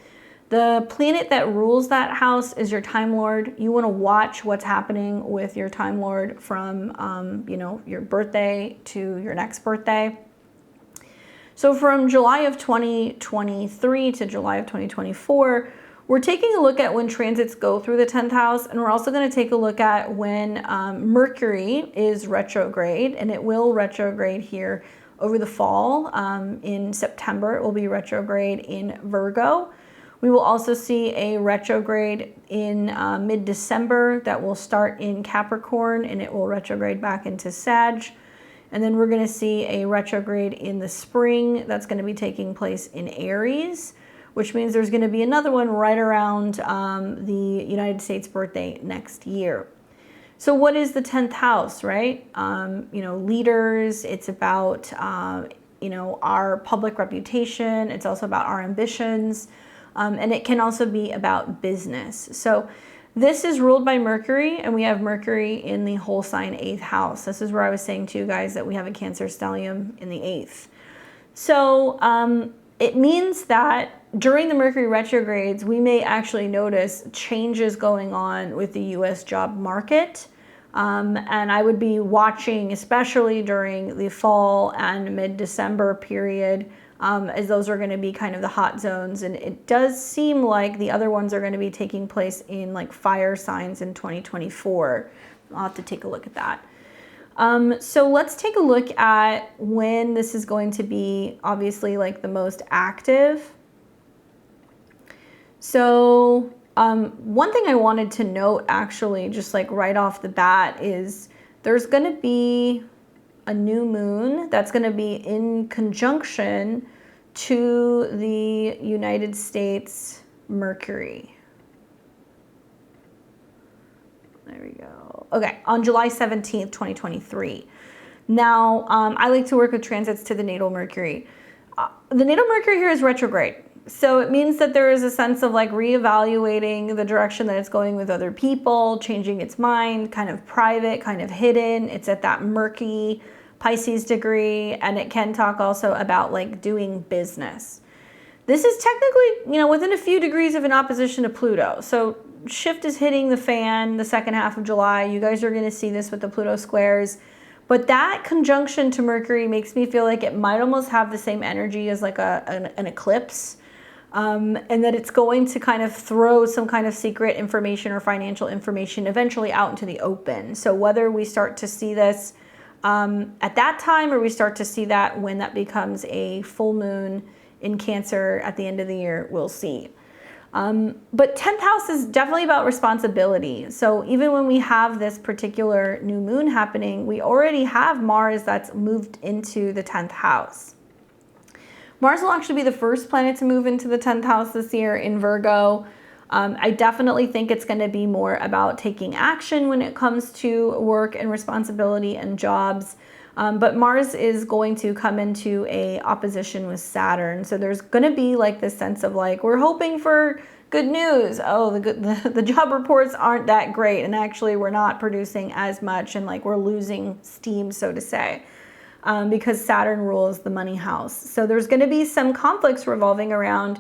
The planet that rules that house is your Time Lord. You want to watch what's happening with your Time Lord from, you know, your birthday to your next birthday. So from July of 2023 to July of 2024, we're taking a look at when transits go through the 10th house, and we're also going to take a look at when Mercury is retrograde, and it will retrograde here over the fall. In September, it will be retrograde in Virgo. We will also see a retrograde in mid-December that will start in Capricorn, and it will retrograde back into Sag. And then we're going to see a retrograde in the spring that's going to be taking place in Aries, which means there's going to be another one right around the United States birthday next year. So what is the 10th house, right? You know, leaders, it's about, you know, our public reputation. It's also about our ambitions. And it can also be about business. So this is ruled by Mercury, and we have Mercury in the whole sign 8th house. This is where I was saying to you guys that we have a Cancer stellium in the 8th. So it means that during the Mercury retrogrades, we may actually notice changes going on with the U.S. job market. And I would be watching, especially during the fall and mid-December period, as those are going to be kind of the hot zones. And it does seem like the other ones are going to be taking place in like fire signs in 2024. I'll have to take a look at that. So let's take a look at when this is going to be obviously like the most active. So one thing I wanted to note actually, just like right off the bat, is there's going to be a new moon that's going to be in conjunction to the United States Mercury. There we go. Okay, on July 17th, 2023. Now, I like to work with transits to the natal Mercury. The natal Mercury here is retrograde. So it means that there is a sense of like reevaluating the direction that it's going with other people, changing its mind, kind of private, kind of hidden. It's at that murky Pisces degree, and it can talk also about like doing business. This is technically, you know, within a few degrees of an opposition to Pluto. So shift is hitting the fan the second half of July. You guys are going to see this with the Pluto squares. But that conjunction to Mercury makes me feel like it might almost have the same energy as like an eclipse. And that it's going to kind of throw some kind of secret information or financial information eventually out into the open. So whether we start to see this at that time, or we start to see that when that becomes a full moon in Cancer at the end of the year, we'll see. But 10th house is definitely about responsibility. So even when we have this particular new moon happening, we already have Mars that's moved into the 10th house. Mars will actually be the first planet to move into the 10th house this year in Virgo. I definitely think it's going to be more about taking action when it comes to work and responsibility and jobs. But Mars is going to come into a opposition with Saturn. So there's going to be like this sense of like, we're hoping for good news. Oh, the job reports aren't that great, and actually we're not producing as much, and like we're losing steam, so to say, because Saturn rules the money house. So there's going to be some conflicts revolving around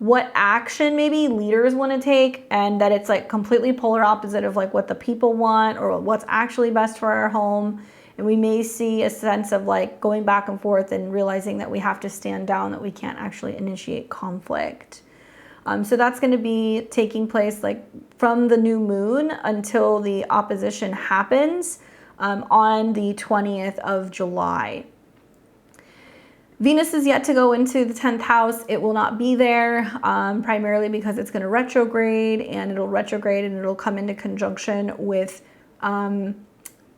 what action maybe leaders want to take, and that it's like completely polar opposite of like what the people want or what's actually best for our home. And we may see a sense of like going back and forth and realizing that we have to stand down, that we can't actually initiate conflict. So that's going to be taking place like from the new moon until the opposition happens on the 20th of July. Venus is yet to go into the 10th house. It will not be there, primarily because it's going to retrograde, and it'll come into conjunction with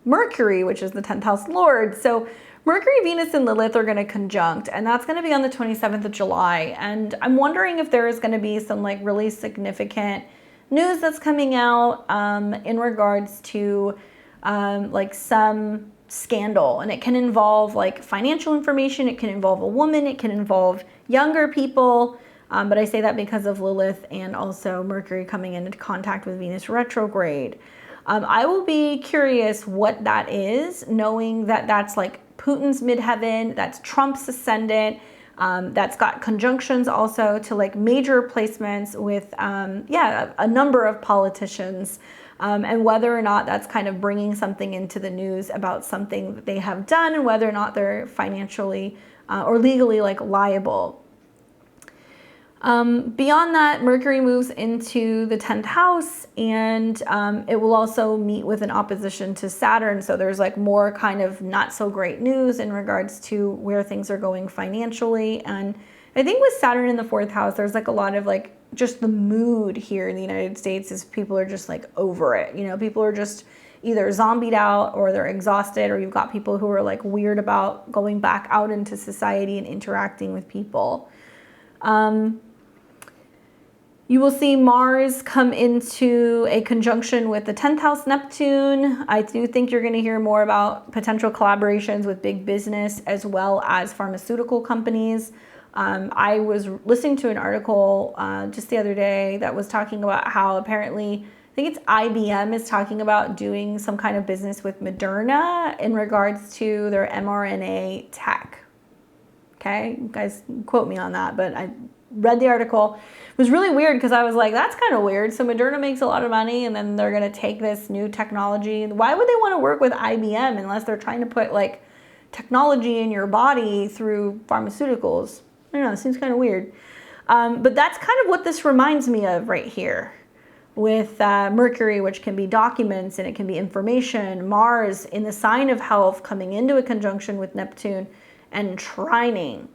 Mercury, which is the 10th house lord. So Mercury, Venus, and Lilith are going to conjunct, and that's going to be on the 27th of July. And I'm wondering if there is going to be some like really significant news that's coming out in regards to like some scandal, and it can involve like financial information, it can involve a woman, it can involve younger people, but I say that because of Lilith and also Mercury coming into contact with Venus retrograde. I will be curious what that is, knowing that that's like Putin's midheaven, that's Trump's ascendant, that's got conjunctions also to like major placements with a number of politicians. And whether or not that's kind of bringing something into the news about something that they have done, and whether or not they're financially or legally like liable. Beyond that, Mercury moves into the 10th house, and it will also meet with an opposition to Saturn. So there's like more kind of not so great news in regards to where things are going financially. And I think with Saturn in the 4th house, there's like a lot of like just the mood here in the United States is people are just like over it. You know, people are just either zombied out or they're exhausted, or you've got people who are like weird about going back out into society and interacting with people. You will see Mars come into a conjunction with the 10th house Neptune. I do think you're going to hear more about potential collaborations with big business as well as pharmaceutical companies. I was listening to an article just the other day that was talking about how apparently, I think it's IBM is talking about doing some kind of business with Moderna in regards to their mRNA tech. Okay, you guys quote me on that, but I read the article. It was really weird because I was like, that's kind of weird. So Moderna makes a lot of money, and then they're going to take this new technology. Why would they want to work with IBM unless they're trying to put like technology in your body through pharmaceuticals? I don't know, it seems kind of weird. But that's kind of what this reminds me of right here with Mercury, which can be documents and it can be information. Mars in the sign of health coming into a conjunction with Neptune and trining.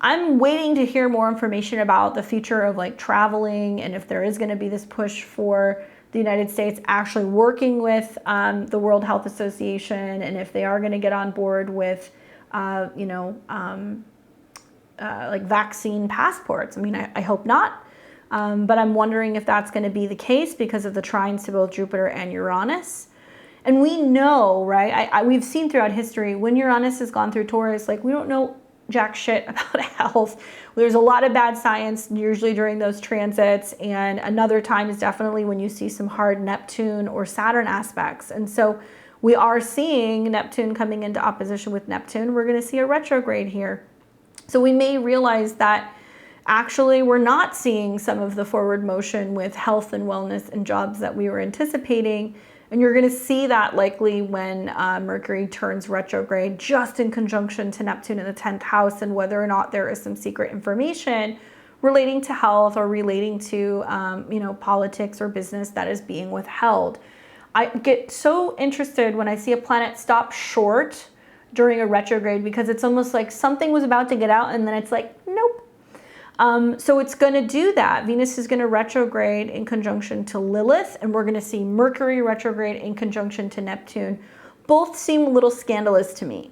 I'm waiting to hear more information about the future of like traveling, and if there is going to be this push for the United States actually working with the World Health Association, and if they are going to get on board with, like vaccine passports. I mean, I hope not, but I'm wondering if that's going to be the case because of the trines to both Jupiter and Uranus. And we know, right, we've seen throughout history, when Uranus has gone through Taurus, like we don't know jack shit about health. There's a lot of bad science usually during those transits, and another time is definitely when you see some hard Neptune or Saturn aspects. And so we are seeing Neptune coming into opposition with Neptune. We're going to see a retrograde here. So we may realize that actually we're not seeing some of the forward motion with health and wellness and jobs that we were anticipating. And you're going to see that likely when Mercury turns retrograde, just in conjunction to Neptune in the 10th house, and whether or not there is some secret information relating to health or relating to politics or business that is being withheld. I get so interested when I see a planet stop short during a retrograde, because it's almost like something was about to get out and then it's like, nope. So it's going to do that. Venus is going to retrograde in conjunction to Lilith, and we're going to see Mercury retrograde in conjunction to Neptune. Both seem a little scandalous to me.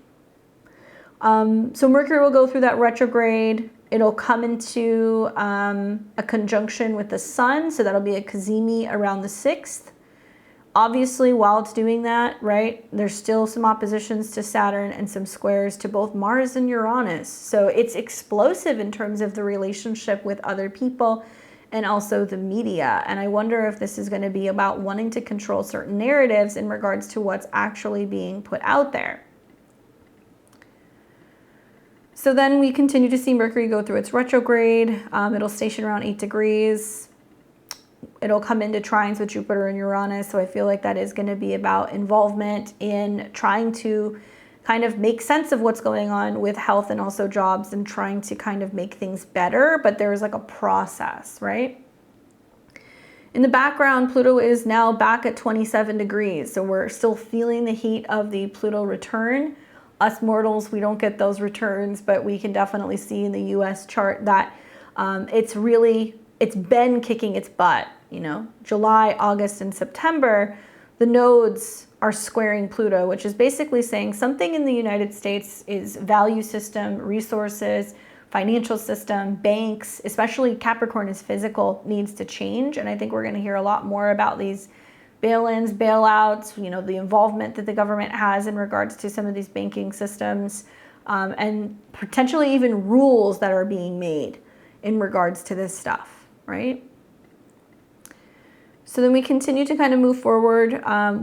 So Mercury will go through that retrograde. It'll come into a conjunction with the Sun, so that'll be a cazimi around the 6th. Obviously, while it's doing that, right, there's still some oppositions to Saturn and some squares to both Mars and Uranus. So it's explosive in terms of the relationship with other people and also the media. And I wonder if this is going to be about wanting to control certain narratives in regards to what's actually being put out there. So then we continue to see Mercury go through its retrograde. It'll station around 8 degrees. It'll come into trines with Jupiter and Uranus. So I feel like that is going to be about involvement in trying to kind of make sense of what's going on with health and also jobs, and trying to kind of make things better. But there's like a process, right? In the background, Pluto is now back at 27 degrees. So we're still feeling the heat of the Pluto return. Us mortals, we don't get those returns, but we can definitely see in the US chart that it's been kicking its butt. You know, July, August, and September, the nodes are squaring Pluto, which is basically saying something in the United States is value system, resources, financial system, banks, especially Capricorn is physical, needs to change. And I think we're going to hear a lot more about these bail-ins, bailouts, you know, the involvement that the government has in regards to some of these banking systems, and potentially even rules that are being made in regards to this stuff, right? So then we continue to kind of move forward.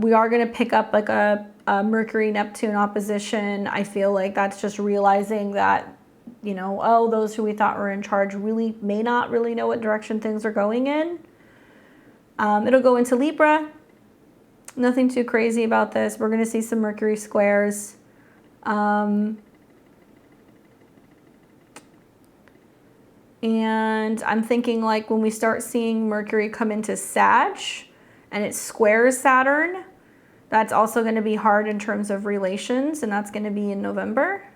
We are going to pick up like a Mercury-Neptune opposition. I feel like that's just realizing that, you know, oh, those who we thought were in charge really may not really know what direction things are going in. It'll go into Libra. Nothing too crazy about this. We're going to see some Mercury squares. And I'm thinking like when we start seeing Mercury come into Sag and it squares Saturn, that's also going to be hard in terms of relations, and that's going to be in November.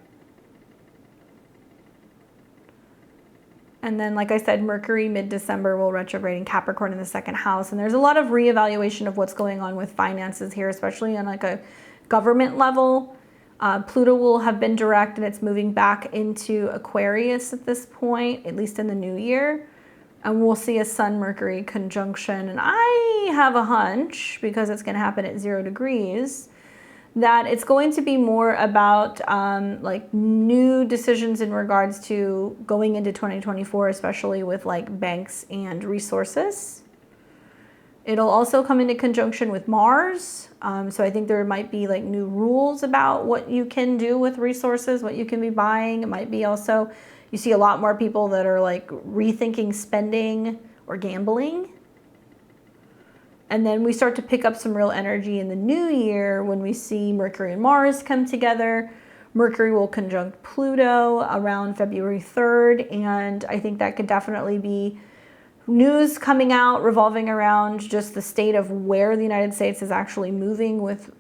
And then, like I said, Mercury mid-December will retrograde in Capricorn in the second house. And there's a lot of reevaluation of what's going on with finances here, especially on like a government level. Pluto will have been direct and it's moving back into Aquarius at this point, at least in the new year. And we'll see a Sun-Mercury conjunction. And I have a hunch, because it's going to happen at 0 degrees, that it's going to be more about like new decisions in regards to going into 2024, especially with like banks and resources. It'll also come into conjunction with Mars. So I think there might be like new rules about what you can do with resources, what you can be buying. It might be also, you see a lot more people that are like rethinking spending or gambling. And then we start to pick up some real energy in the new year when we see Mercury and Mars come together. Mercury will conjunct Pluto around February 3rd. And I think that could definitely be news coming out revolving around just the state of where the United States is actually moving with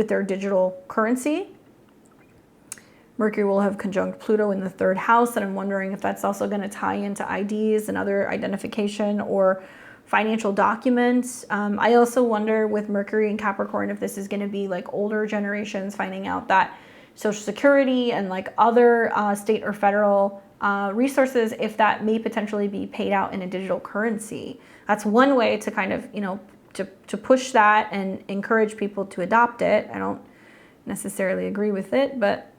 their digital currency. Mercury will have conjunct Pluto in the 3rd house. And I'm wondering if that's also going to tie into IDs and other identification or financial documents. I also wonder with Mercury and Capricorn if this is going to be like older generations finding out that Social Security and like other state or federal resources, if that may potentially be paid out in a digital currency. That's one way to kind of, you know, to push that and encourage people to adopt it. I don't necessarily agree with it, but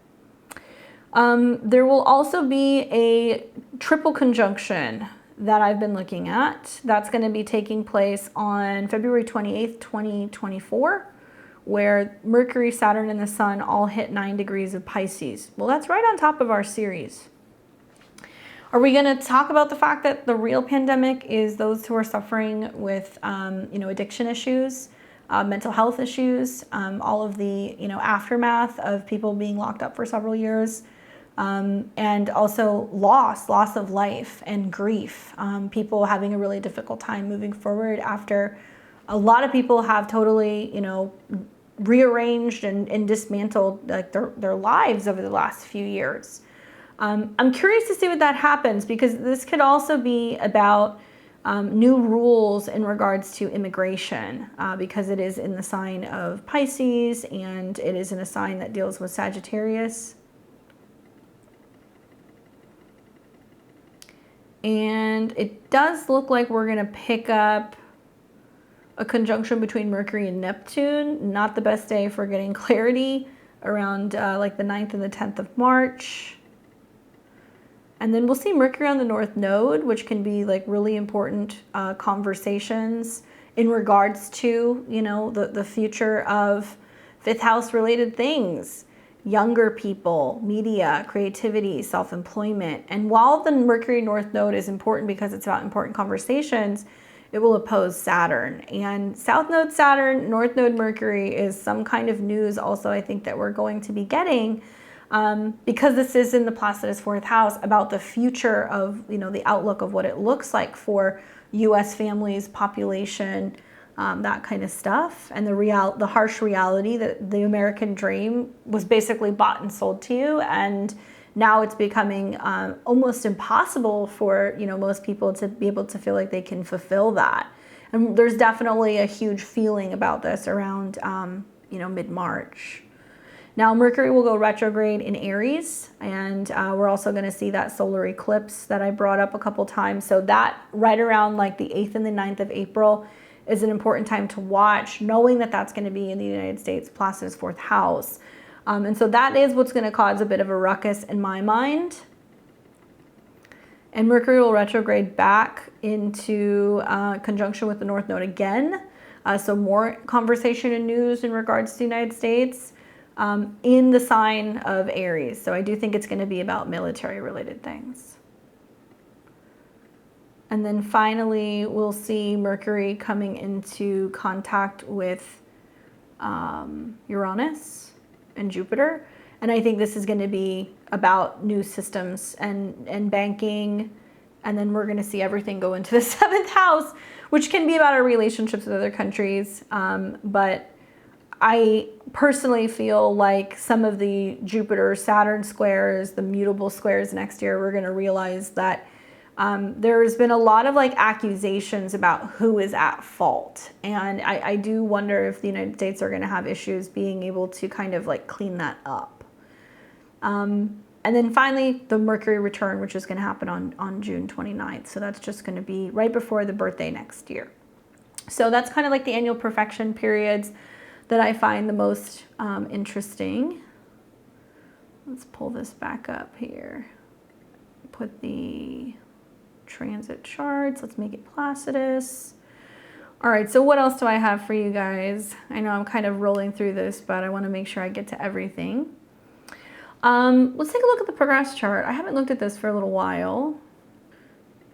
there will also be a triple conjunction that I've been looking at. That's going to be taking place on February 28th, 2024, where Mercury, Saturn, and the Sun all hit 9 degrees of Pisces. Well, that's right on top of our series. Are we going to talk about the fact that the real pandemic is those who are suffering with, you know, addiction issues, mental health issues, all of the, you know, aftermath of people being locked up for several years, and also loss of life and grief, people having a really difficult time moving forward after a lot of people have totally, you know, rearranged and dismantled like their lives over the last few years. I'm curious to see what that happens, because this could also be about new rules in regards to immigration, because it is in the sign of Pisces and it is in a sign that deals with Sagittarius. And it does look like we're going to pick up a conjunction between Mercury and Neptune. Not the best day for getting clarity, around like the 9th and the 10th of March. And then we'll see Mercury on the North Node, which can be like really important conversations in regards to, you know, the future of fifth house related things, younger people, media, creativity, self-employment. And while the Mercury North Node is important because it's about important conversations, it will oppose Saturn. And South Node Saturn, North Node Mercury is some kind of news also, I think, that we're going to be getting because this is in the Placidus fourth house about the future of, you know, the outlook of what it looks like for U.S. families, population, that kind of stuff, and the harsh reality that the American dream was basically bought and sold to you, and now it's becoming almost impossible for, you know, most people to be able to feel like they can fulfill that. And there's definitely a huge feeling about this around, you know, mid-March. Now Mercury will go retrograde in Aries, and we're also going to see that solar eclipse that I brought up a couple times. So that right around like the 8th and the 9th of April is an important time to watch, knowing that that's going to be in the United States, Placidus fourth house. And so that is what's going to cause a bit of a ruckus in my mind. And Mercury will retrograde back into conjunction with the North Node again. So more conversation and news in regards to the United States in the sign of Aries. So I do think it's going to be about military related things. And then finally, we'll see Mercury coming into contact with Uranus and Jupiter. And I think this is going to be about new systems and banking. And then we're going to see everything go into the 7th house, which can be about our relationships with other countries. But I personally feel like some of the Jupiter-Saturn squares, the mutable squares next year, we're going to realize that there's been a lot of like accusations about who is at fault. And I do wonder if the United States are going to have issues being able to kind of like clean that up. And then finally, the Mercury return, which is going to happen on June 29th. So that's just going to be right before the birthday next year. So that's kind of like the annual perfection periods that I find the most interesting. Let's pull this back up here. Put the transit charts. Let's make it Placidus. All right, so what else do I have for you guys? I know I'm kind of rolling through this, but I want to make sure I get to everything. Let's take a look at the progress chart. I haven't looked at this for a little while.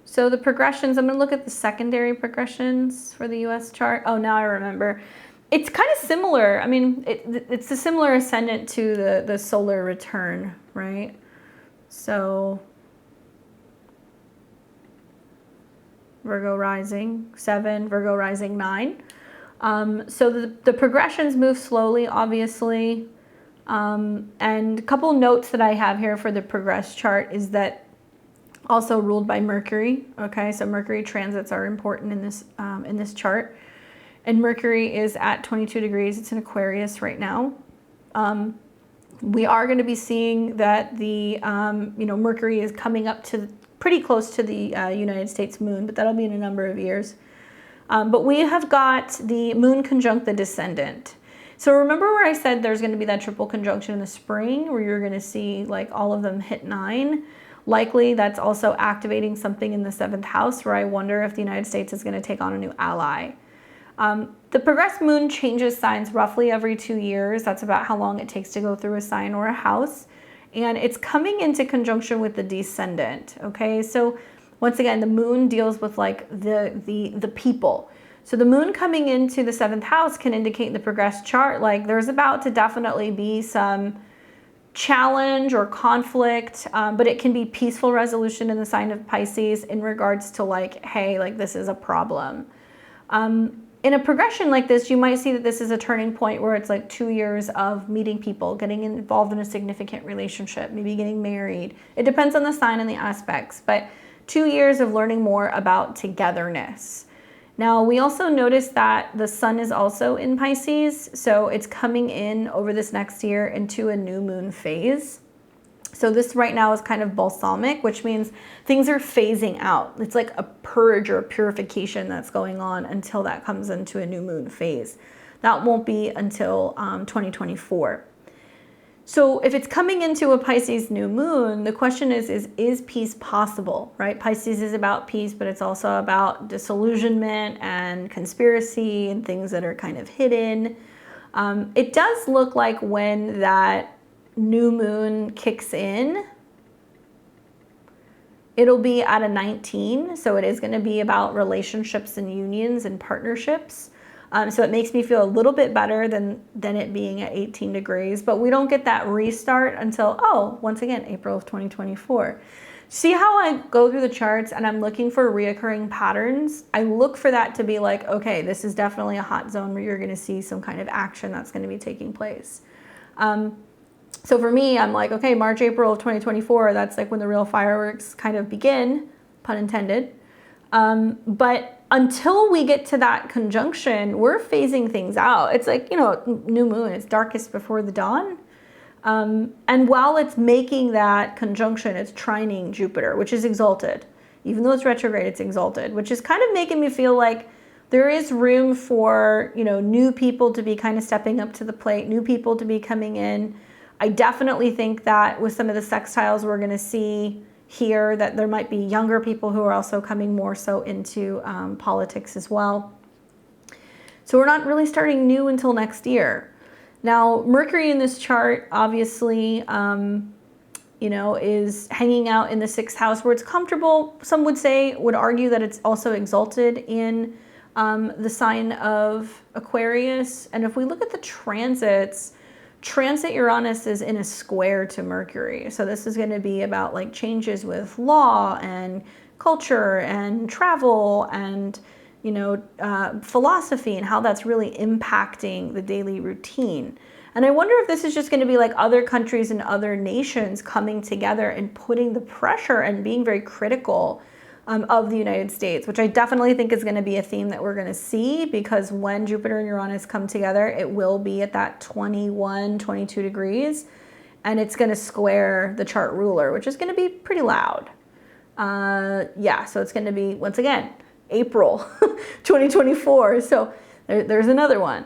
So the progressions, I'm going to look at the secondary progressions for the US chart. Oh, now I remember. It's kind of similar. I mean, it's a similar ascendant to the solar return, right? So Virgo rising 7, Virgo rising 9. So the progressions move slowly, obviously. And a couple notes that I have here for the progress chart is that also ruled by Mercury. Okay, so Mercury transits are important in this chart. And Mercury is at 22 degrees. It's in Aquarius right now. We are going to be seeing that the Mercury is coming up to pretty close to the United States moon, but that'll be in a number of years. But we have got the moon conjunct the descendant. So remember where I said there's going to be that triple conjunction in the spring where you're going to see like all of them hit 9? Likely that's also activating something in the 7th house where I wonder if the United States is going to take on a new ally. The progressed moon changes signs roughly every 2 years. That's about how long it takes to go through a sign or a house. And it's coming into conjunction with the descendant, okay? So once again, the moon deals with like the people. So the moon coming into the 7th house can indicate in the progressed chart, like there's about to definitely be some challenge or conflict, but it can be peaceful resolution in the sign of Pisces in regards to like, hey, like this is a problem. In a progression like this, you might see that this is a turning point where it's like 2 years of meeting people, getting involved in a significant relationship, maybe getting married. It depends on the sign and the aspects, but 2 years of learning more about togetherness. Now, we also notice that the sun is also in Pisces, so it's coming in over this next year into a new moon phase. So this right now is kind of balsamic, which means things are phasing out. It's like a purge or a purification that's going on until that comes into a new moon phase. That won't be until 2024. So if it's coming into a Pisces new moon, the question is peace possible, right? Pisces is about peace, but it's also about disillusionment and conspiracy and things that are kind of hidden. It does look like when that new moon kicks in, it'll be at a 19. So it is going to be about relationships and unions and partnerships. So it makes me feel a little bit better than it being at 18 degrees, but we don't get that restart until, once again, April of 2024. See how I go through the charts and I'm looking for reoccurring patterns? I look for that to be like, okay, this is definitely a hot zone where you're gonna see some kind of action that's gonna be taking place. So for me, I'm like, okay, March, April of 2024, that's like when the real fireworks kind of begin, pun intended. But until we get to that conjunction, we're phasing things out. It's like, new moon, it's darkest before the dawn. And while it's making that conjunction, it's trining Jupiter, which is exalted. Even though it's retrograde, it's exalted, which is kind of making me feel like there is room for, new people to be kind of stepping up to the plate, new people to be coming in. I definitely think that with some of the sextiles we're going to see here, that there might be younger people who are also coming more so into politics as well. So we're not really starting new until next year. Now, Mercury in this chart, obviously, is hanging out in the 6th house where it's comfortable. Some would argue that it's also exalted in the sign of Aquarius. And if we look at the transits, transit Uranus is in a square to Mercury. So this is going to be about like changes with law and culture and travel and, philosophy and how that's really impacting the daily routine. And I wonder if this is just going to be like other countries and other nations coming together and putting the pressure and being very critical of the United States, which I definitely think is going to be a theme that we're going to see, because when Jupiter and Uranus come together, it will be at that 21, 22 degrees, and it's going to square the chart ruler, which is going to be pretty loud. So it's going to be, once again, April 2024. So there's another one.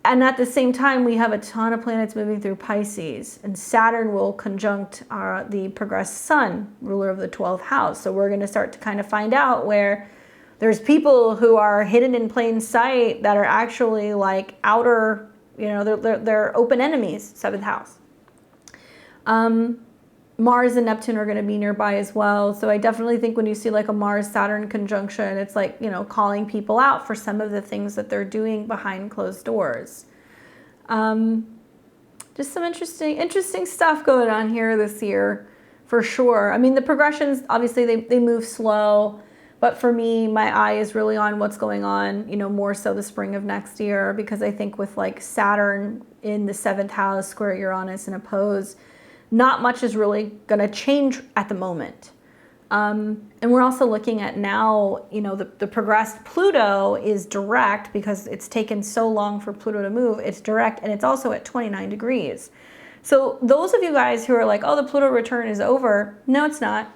And at the same time, we have a ton of planets moving through Pisces, and Saturn will conjunct the progressed Sun, ruler of the 12th house. So we're going to start to kind of find out where there's people who are hidden in plain sight that are actually like outer, they're open enemies, 7th house. Mars and Neptune are going to be nearby as well. So I definitely think when you see like a Mars-Saturn conjunction, it's like, calling people out for some of the things that they're doing behind closed doors. Just some interesting stuff going on here this year, for sure. I mean, the progressions, obviously, they move slow. But for me, my eye is really on what's going on, more so the spring of next year, because I think with like Saturn in the 7th house, square Uranus in oppose, not much is really going to change at the moment. And we're also looking at now, the progressed Pluto is direct because it's taken so long for Pluto to move. It's direct, and it's also at 29 degrees. So those of you guys who are like, oh, the Pluto return is over. No, it's not.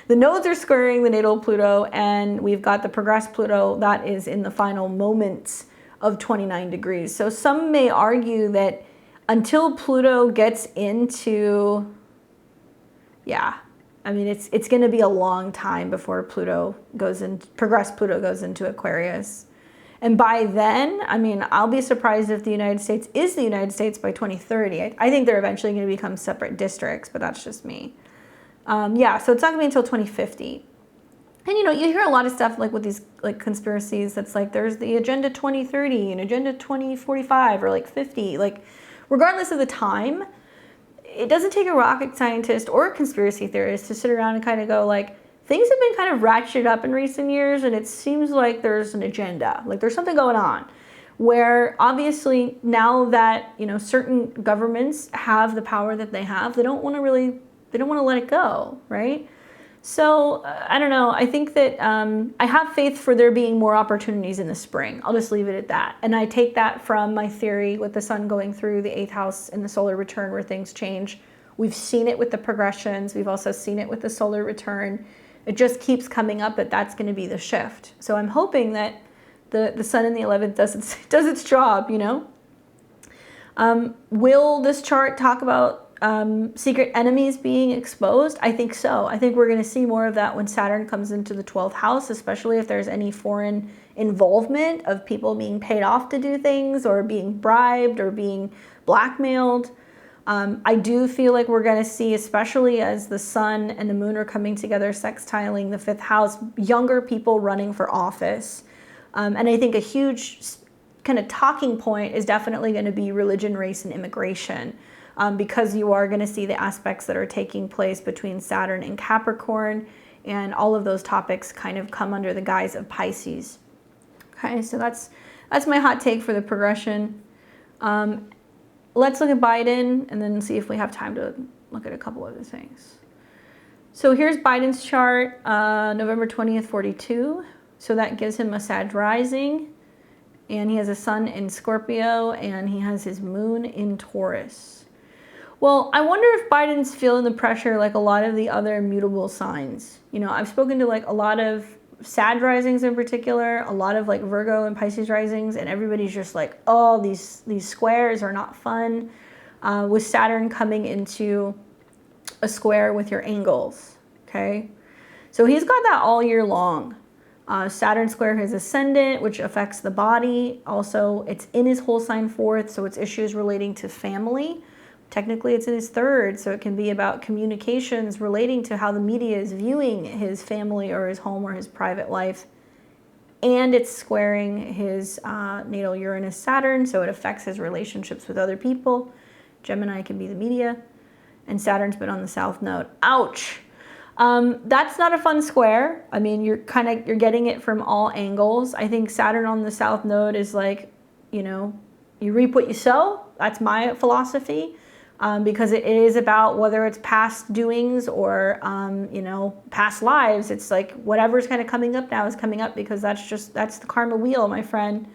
The nodes are squaring the natal Pluto, and we've got the progressed Pluto that is in the final moments of 29 degrees. So some may argue that until Pluto gets into, it's going to be a long time before progressed Pluto goes into Aquarius. And by then, I'll be surprised if the United States is the United States by 2030. I think they're eventually going to become separate districts, but that's just me. So it's not going to be until 2050. And you hear a lot of stuff like with these like conspiracies that's like there's the Agenda 2030 and Agenda 2045 or like 50. Like, regardless of the time, it doesn't take a rocket scientist or a conspiracy theorist to sit around and kind of go like, things have been kind of ratcheted up in recent years, and it seems like there's an agenda, like there's something going on, where obviously now that certain governments have the power that they have, they don't want to let it go, right? So I don't know. I think that I have faith for there being more opportunities in the spring. I'll just leave it at that. And I take that from my theory with the sun going through the 8th house in the solar return where things change. We've seen it with the progressions. We've also seen it with the solar return. It just keeps coming up that that's going to be the shift. So I'm hoping that the sun in the 11th does its job, Will this chart talk about secret enemies being exposed? I think so. I think we're going to see more of that when Saturn comes into the 12th house, especially if there's any foreign involvement of people being paid off to do things or being bribed or being blackmailed. I do feel like we're going to see, especially as the sun and the moon are coming together, sextiling the 5th house, younger people running for office. And I think a huge kind of talking point is definitely going to be religion, race, and immigration. Because you are going to see the aspects that are taking place between Saturn and Capricorn, and all of those topics kind of come under the guise of Pisces. Okay, so that's my hot take for the progression. Let's look at Biden and then see if we have time to look at a couple other things. So here's Biden's chart, November 20th, 42. So that gives him a Sag rising, and he has a sun in Scorpio, and he has his moon in Taurus. Well, I wonder if Biden's feeling the pressure like a lot of the other mutable signs. You know, I've spoken to like a lot of Sag risings in particular, a lot of like Virgo and Pisces risings, and everybody's just like, oh, these squares are not fun. With Saturn coming into a square with your angles, okay? So he's got that all year long. Saturn square his ascendant, which affects the body. Also, it's in his whole sign 4th, so it's issues relating to family. Technically, it's in his 3rd, so it can be about communications relating to how the media is viewing his family or his home or his private life. And it's squaring his natal Uranus Saturn, so it affects his relationships with other people. Gemini can be the media. And Saturn's been on the South Node. Ouch! That's not a fun square. I mean, you're getting it from all angles. I think Saturn on the South Node is like, you know, you reap what you sow. That's my philosophy. Because it is about whether it's past doings or, you know, past lives. It's like whatever's kind of coming up now is coming up because that's the karma wheel, my friend.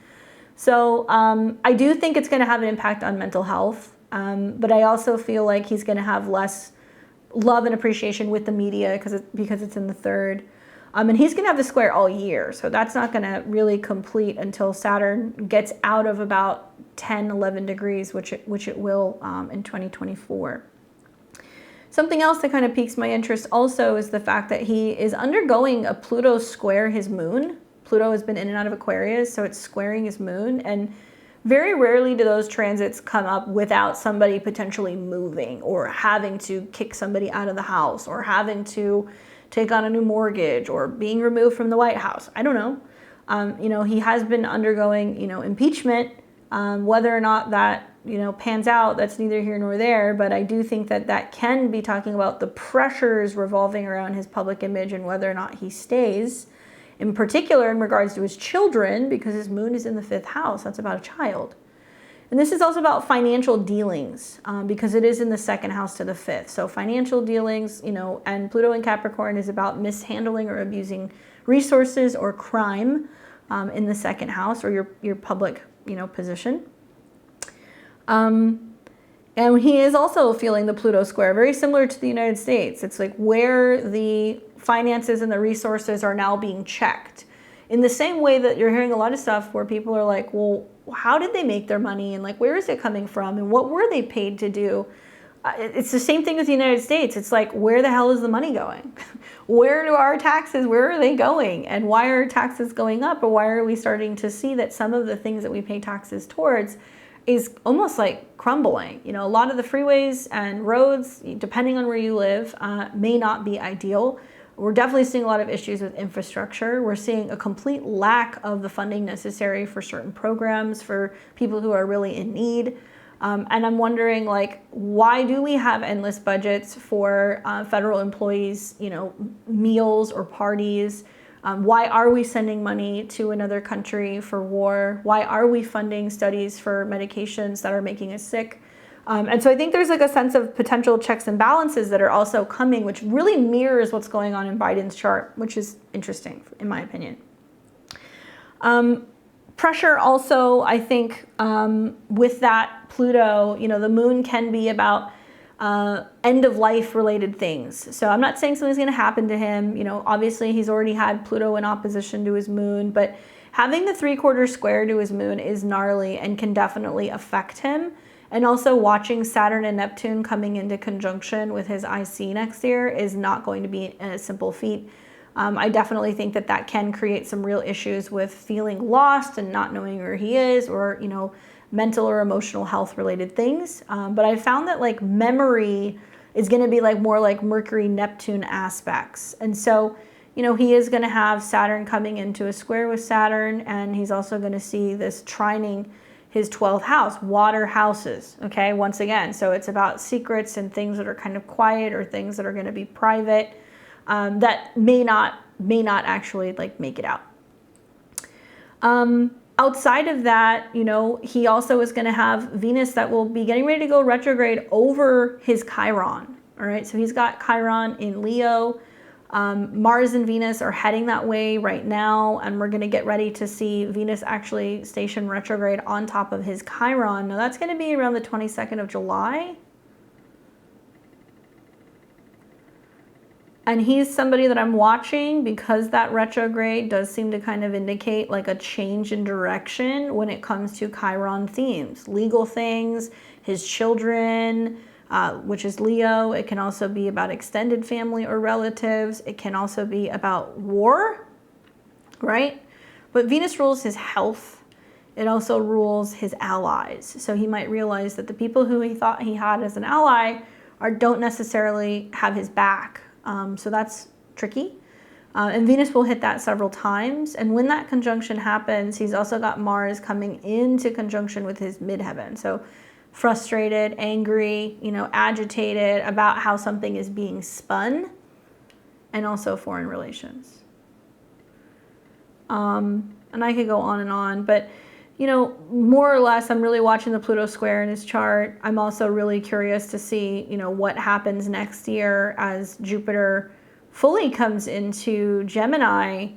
So I do think it's going to have an impact on mental health. But I also feel like he's going to have less love and appreciation with the media because it's in the 3rd. And he's going to have the square all year. So that's not going to really complete until Saturn gets out of about 10, 11 degrees, which it will in 2024. Something else that kind of piques my interest also is the fact that he is undergoing a Pluto square his moon. Pluto has been in and out of Aquarius, so it's squaring his moon. And very rarely do those transits come up without somebody potentially moving or having to kick somebody out of the house or having to take on a new mortgage or being removed from the White House. I don't know. You know, he has been undergoing, you know, impeachment. Whether or not that, you know, pans out, that's neither here nor there. But I do think that that can be talking about the pressures revolving around his public image and whether or not he stays. In particular, in regards to his children, because his moon is in the 5th house. That's about a child. And this is also about financial dealings because it is in the 2nd house to the 5th. So financial dealings, you know, and Pluto in Capricorn is about mishandling or abusing resources or crime in the 2nd house or your public, you know, position. And he is also feeling the Pluto square, very similar to the United States. It's like where the finances and the resources are now being checked. In the same way that you're hearing a lot of stuff where people are like, well, how did they make their money? And like, where is it coming from? And what were they paid to do? It's the same thing with the United States. It's like, where the hell is the money going? Where do our taxes, where are they going? And why are taxes going up? Or why are we starting to see that some of the things that we pay taxes towards is almost like crumbling? You know, a lot of the freeways and roads, depending on where you live, may not be ideal. We're definitely seeing a lot of issues with infrastructure. We're seeing a complete lack of the funding necessary for certain programs for people who are really in need. And I'm wondering, like, why do we have endless budgets for federal employees, you know, meals or parties? Why are we sending money to another country for war? Why are we funding studies for medications that are making us sick? And so I think there's like a sense of potential checks and balances that are also coming, which really mirrors what's going on in Biden's chart, which is interesting, in my opinion. Pressure also, I think, with that Pluto, you know, the moon can be about end of life related things. So I'm not saying something's going to happen to him. You know, obviously he's already had Pluto in opposition to his moon, but having the 3/4 square to his moon is gnarly and can definitely affect him. And also watching Saturn and Neptune coming into conjunction with his IC next year is not going to be a simple feat. I definitely think that that can create some real issues with feeling lost and not knowing where he is, or, you know, mental or emotional health related things. But I found that like memory is going to be like more like Mercury Neptune aspects. And so, you know, he is going to have Saturn coming into a square with Saturn, and he's also going to see this trining his 12th house, water houses, okay, once again. So it's about secrets and things that are kind of quiet, or things that are going to be private, that may not actually like make it out. Outside of that, you know, he also is going to have Venus that will be getting ready to go retrograde over his Chiron. All right, so he's got Chiron in Leo. Mars and Venus are heading that way right now, and we're going to get ready to see Venus actually station retrograde on top of his Chiron. Now that's going to be around the 22nd of July. And he's somebody that I'm watching because that retrograde does seem to kind of indicate like a change in direction when it comes to Chiron themes, legal things, his children, which is Leo. It can also be about extended family or relatives. It can also be about war, right? But Venus rules his health. It also rules his allies. So he might realize that the people who he thought he had as an ally don't necessarily have his back. So that's tricky. And Venus will hit that several times. And when that conjunction happens, he's also got Mars coming into conjunction with his midheaven. So frustrated, angry, you know, agitated about how something is being spun, and also foreign relations. And I could go on, but, you know, more or less, I'm really watching the Pluto square in his chart. I'm also really curious to see, you know, what happens next year as Jupiter fully comes into Gemini,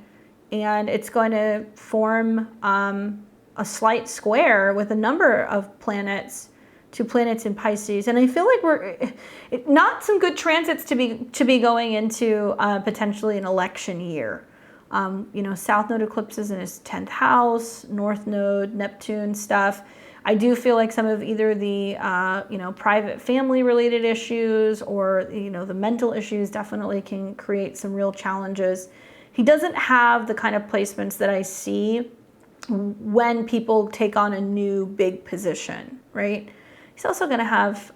and it's going to form a slight square with a number of planets, to planets in Pisces. And I feel like we're not some good transits to be going into potentially an election year. You know, South Node eclipses in his 10th house, North Node, Neptune stuff. I do feel like some of either the, you know, private family related issues, or, you know, the mental issues definitely can create some real challenges. He doesn't have the kind of placements that I see when people take on a new big position, right? He's also going to have,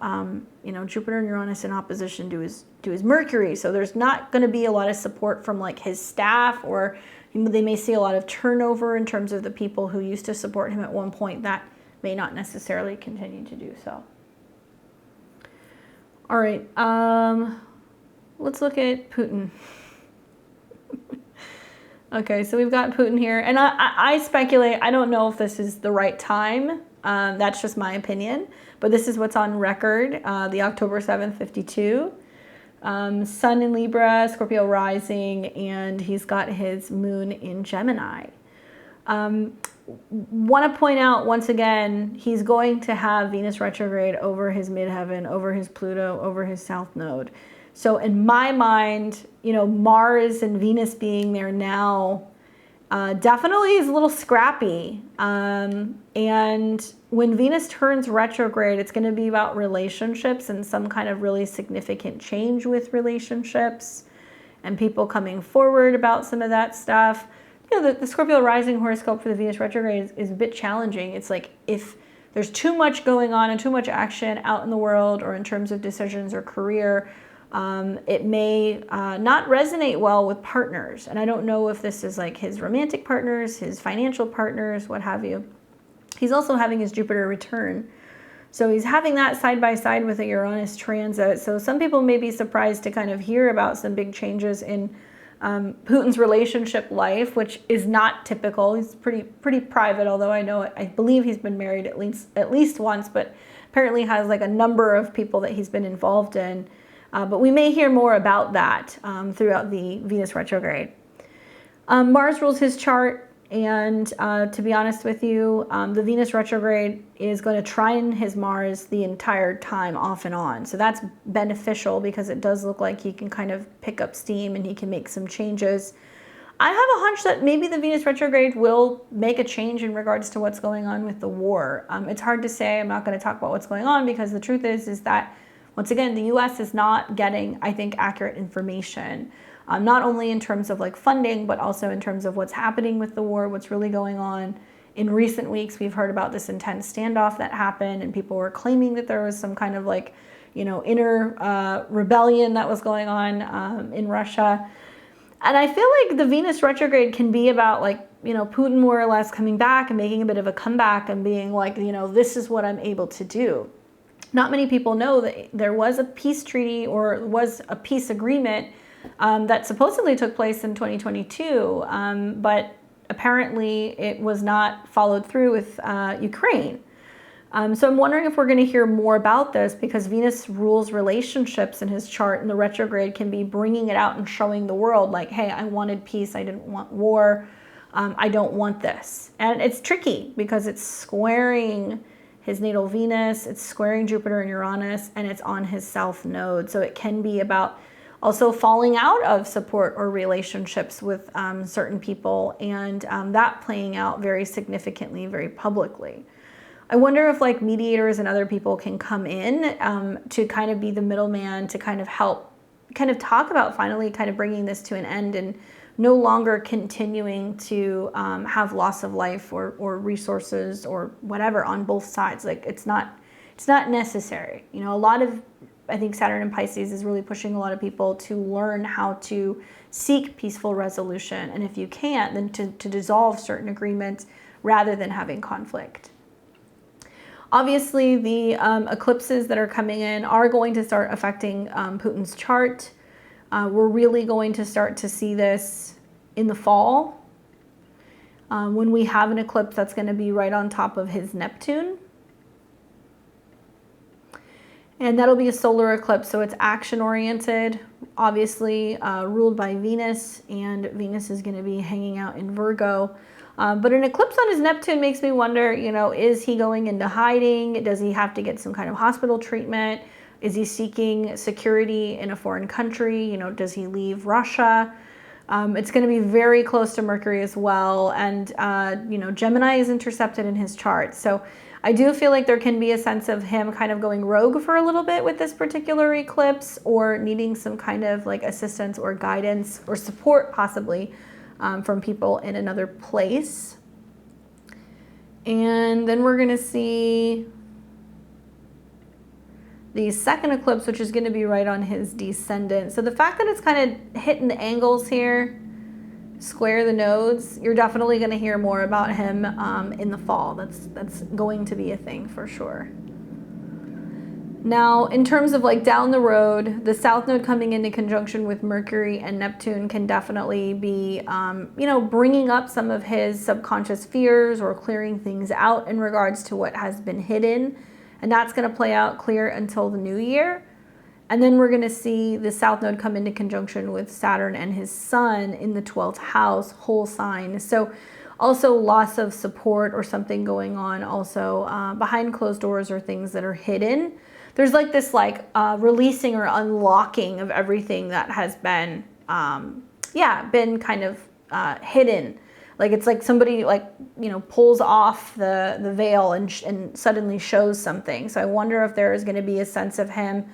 you know, Jupiter and Uranus in opposition to his Mercury. So there's not going to be a lot of support from like his staff, or, you know, they may see a lot of turnover in terms of the people who used to support him at one point that may not necessarily continue to do so. All right, let's look at Putin. Okay, so we've got Putin here, and I speculate, I don't know if this is the right time. That's just my opinion, but this is what's on record, the October 7th, 52. Sun in Libra, Scorpio rising, and he's got his moon in Gemini. Want to point out once again, he's going to have Venus retrograde over his midheaven, over his Pluto, over his South Node. So in my mind, you know, Mars and Venus being there now definitely is a little scrappy. And when Venus turns retrograde, it's going to be about relationships and some kind of really significant change with relationships, and people coming forward about some of that stuff. You know, the Scorpio rising horoscope for the Venus retrograde is a bit challenging. It's like if there's too much going on and too much action out in the world, or in terms of decisions or career, it may not resonate well with partners. And I don't know if this is like his romantic partners, his financial partners, what have you. He's also having his Jupiter return. So he's having that side by side with a Uranus transit. So some people may be surprised to kind of hear about some big changes in Putin's relationship life, which is not typical. He's pretty private, although I believe he's been married at least once, but apparently has like a number of people that he's been involved in. But we may hear more about that throughout the Venus retrograde. Mars rules his chart, and to be honest with you, the Venus retrograde is going to trine his Mars the entire time, off and on. So that's beneficial because it does look like he can kind of pick up steam and he can make some changes. I have a hunch that maybe the Venus retrograde will make a change in regards to what's going on with the war. It's hard to say. I'm not going to talk about what's going on because the truth is that, once again, the U.S. is not getting, I think, accurate information, not only in terms of like funding, but also in terms of what's happening with the war, what's really going on. In recent weeks, we've heard about this intense standoff that happened, and people were claiming that there was some kind of like, you know, inner rebellion that was going on in Russia. And I feel like the Venus retrograde can be about like, you know, Putin more or less coming back and making a bit of a comeback and being like, you know, this is what I'm able to do. Not many people know that there was a peace treaty, or was a peace agreement that supposedly took place in 2022, but apparently it was not followed through with Ukraine. So I'm wondering if we're going to hear more about this, because Venus rules relationships in his chart, and the retrograde can be bringing it out and showing the world like, hey, I wanted peace. I didn't want war. I don't want this. And it's tricky because it's squaring his natal Venus, it's squaring Jupiter and Uranus, and it's on his south node. So it can be about also falling out of support or relationships with certain people, and that playing out very significantly, very publicly. I wonder if like mediators and other people can come in to kind of be the middleman, to kind of help, kind of talk about finally kind of bringing this to an end and no longer continuing to have loss of life or resources or whatever on both sides. Like it's not necessary. You know, a lot of, I think Saturn in Pisces is really pushing a lot of people to learn how to seek peaceful resolution. And if you can't, then to dissolve certain agreements rather than having conflict. Obviously, the eclipses that are coming in are going to start affecting Putin's chart. We're really going to start to see this in the fall when we have an eclipse that's going to be right on top of his Neptune. And that'll be a solar eclipse, so it's action-oriented, obviously ruled by Venus, and Venus is going to be hanging out in Virgo. But an eclipse on his Neptune makes me wonder, you know, is he going into hiding? Does he have to get some kind of hospital treatment? Is he seeking security in a foreign country? You know, does he leave Russia? It's going to be very close to Mercury as well. And, you know, Gemini is intercepted in his chart. So I do feel like there can be a sense of him kind of going rogue for a little bit with this particular eclipse, or needing some kind of like assistance or guidance or support possibly from people in another place. And then we're going to see the second eclipse, which is going to be right on his descendant. So the fact that it's kind of hitting the angles here, square the nodes, you're definitely going to hear more about him in the fall. That's going to be a thing for sure. Now, in terms of like down the road, the south node coming into conjunction with Mercury and Neptune can definitely be, you know, bringing up some of his subconscious fears or clearing things out in regards to what has been hidden. And that's going to play out clear until the new year. And then we're going to see the south node come into conjunction with Saturn and his sun in the 12th house, whole sign. So also loss of support or something going on also behind closed doors or things that are hidden. There's like this like releasing or unlocking of everything that has been, been kind of hidden. Like it's like somebody like, you know, pulls off the veil and suddenly shows something. So I wonder if there is going to be a sense of him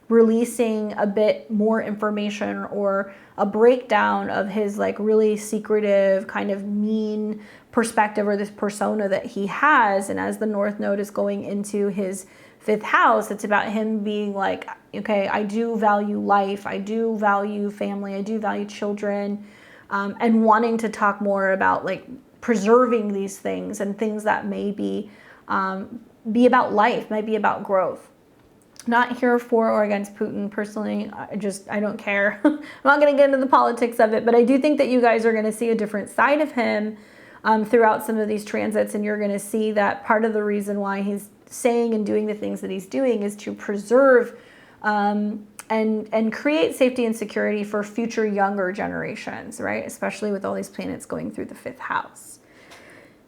releasing a bit more information or a breakdown of his like really secretive kind of mean perspective or this persona that he has. And as the north node is going into his 5th house, it's about him being like, okay, I do value life, I do value family, I do value children, and wanting to talk more about like preserving these things and things that may be about life, might be about growth. Not here for or against Putin personally. I don't care. I'm not going to get into the politics of it, but I do think that you guys are going to see a different side of him throughout some of these transits, and you're going to see that part of the reason why he's saying and doing the things that he's doing is to preserve and create safety and security for future younger generations, right? Especially with all these planets going through the 5th house.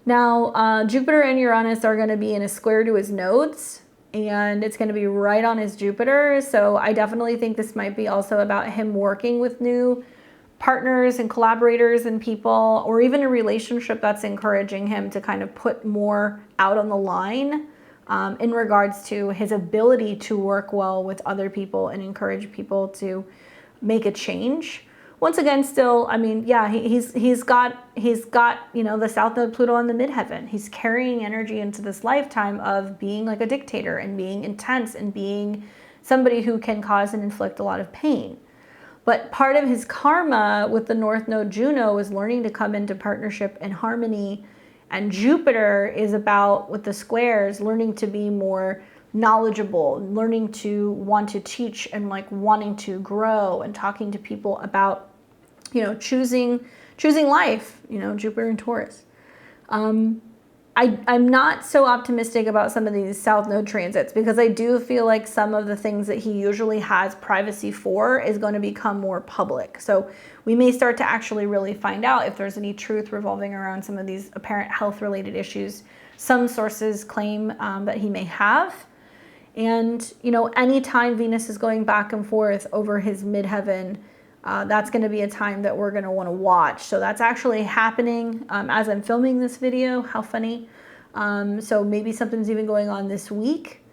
Now, Jupiter and Uranus are going to be in a square to his nodes, and it's going to be right on his Jupiter. So I definitely think this might be also about him working with new partners and collaborators and people, or even a relationship that's encouraging him to kind of put more out on the line in regards to his ability to work well with other people and encourage people to make a change. Once again, still, I mean, yeah, he's got, you know, the South Node Pluto on the midheaven. He's carrying energy into this lifetime of being like a dictator and being intense and being somebody who can cause and inflict a lot of pain. But part of his karma with the North Node Juno is learning to come into partnership and harmony. And Jupiter is about, with the squares, learning to be more knowledgeable, learning to want to teach and like wanting to grow and talking to people about, you know, choosing life, you know, Jupiter and Taurus. I'm not so optimistic about some of these South Node transits because I do feel like some of the things that he usually has privacy for is going to become more public. So we may start to actually really find out if there's any truth revolving around some of these apparent health related issues some sources claim that he may have. And, you know, anytime Venus is going back and forth over his midheaven, that's going to be a time that we're going to want to watch. So that's actually happening as I'm filming this video. How funny. So maybe something's even going on this week,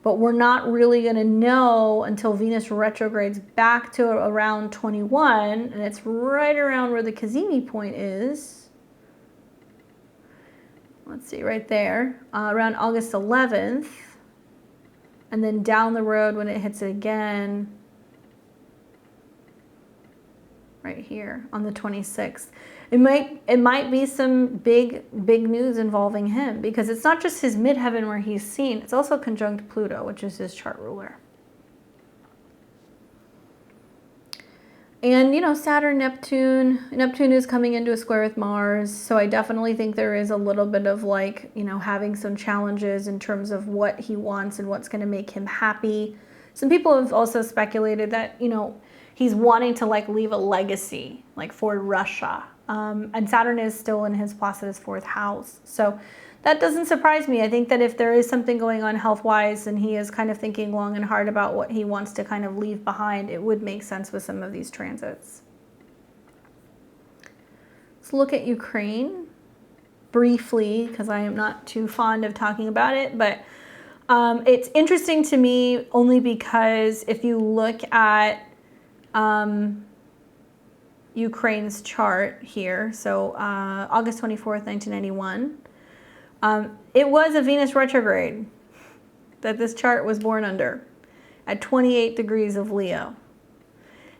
but we're not really going to know until Venus retrogrades back to around 21, and it's right around where the Cazimi point is. Let's see, right there, around August 11th. And then down the road when it hits it again, right here on the 26th. It might be some big news involving him, because it's not just his midheaven where he's seen, it's also conjunct Pluto, which is his chart ruler. And, you know, Saturn, Neptune is coming into a square with Mars. So I definitely think there is a little bit of like, you know, having some challenges in terms of what he wants and what's going to make him happy. Some people have also speculated that, you know, he's wanting to like leave a legacy, like for Russia. And Saturn is still in his Placidus fourth house. So that doesn't surprise me. I think that if there is something going on health-wise and he is kind of thinking long and hard about what he wants to kind of leave behind, it would make sense with some of these transits. Let's look at Ukraine briefly, because I am not too fond of talking about it. But it's interesting to me only because if you look at Ukraine's chart here, so August 24th, 1991, it was a Venus retrograde that this chart was born under at 28 degrees of Leo.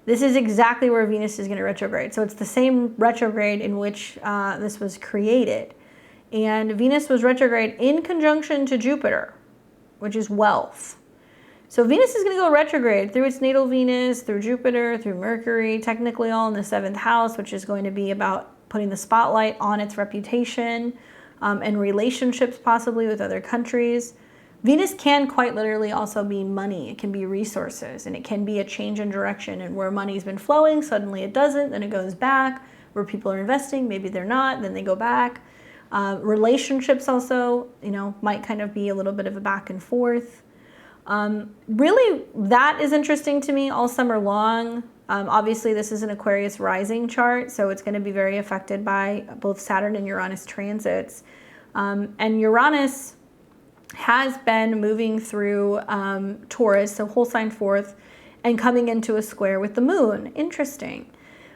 This is exactly where Venus is going to retrograde. So it's the same retrograde in which this was created. And Venus was retrograde in conjunction to Jupiter, which is wealth. So Venus is going to go retrograde through its natal Venus, through Jupiter, through Mercury, technically all in the 7th house, which is going to be about putting the spotlight on its reputation, and relationships possibly with other countries. Venus can quite literally also be money. It can be resources, and it can be a change in direction, and where money's been flowing, suddenly it doesn't, then it goes back. Where people are investing, maybe they're not, then they go back. Relationships also, you know, might kind of be a little bit of a back and forth. Really, that is interesting to me all summer long. Obviously, this is an Aquarius rising chart, so it's going to be very affected by both Saturn and Uranus transits. And Uranus has been moving through Taurus, so whole sign fourth, and coming into a square with the moon. Interesting.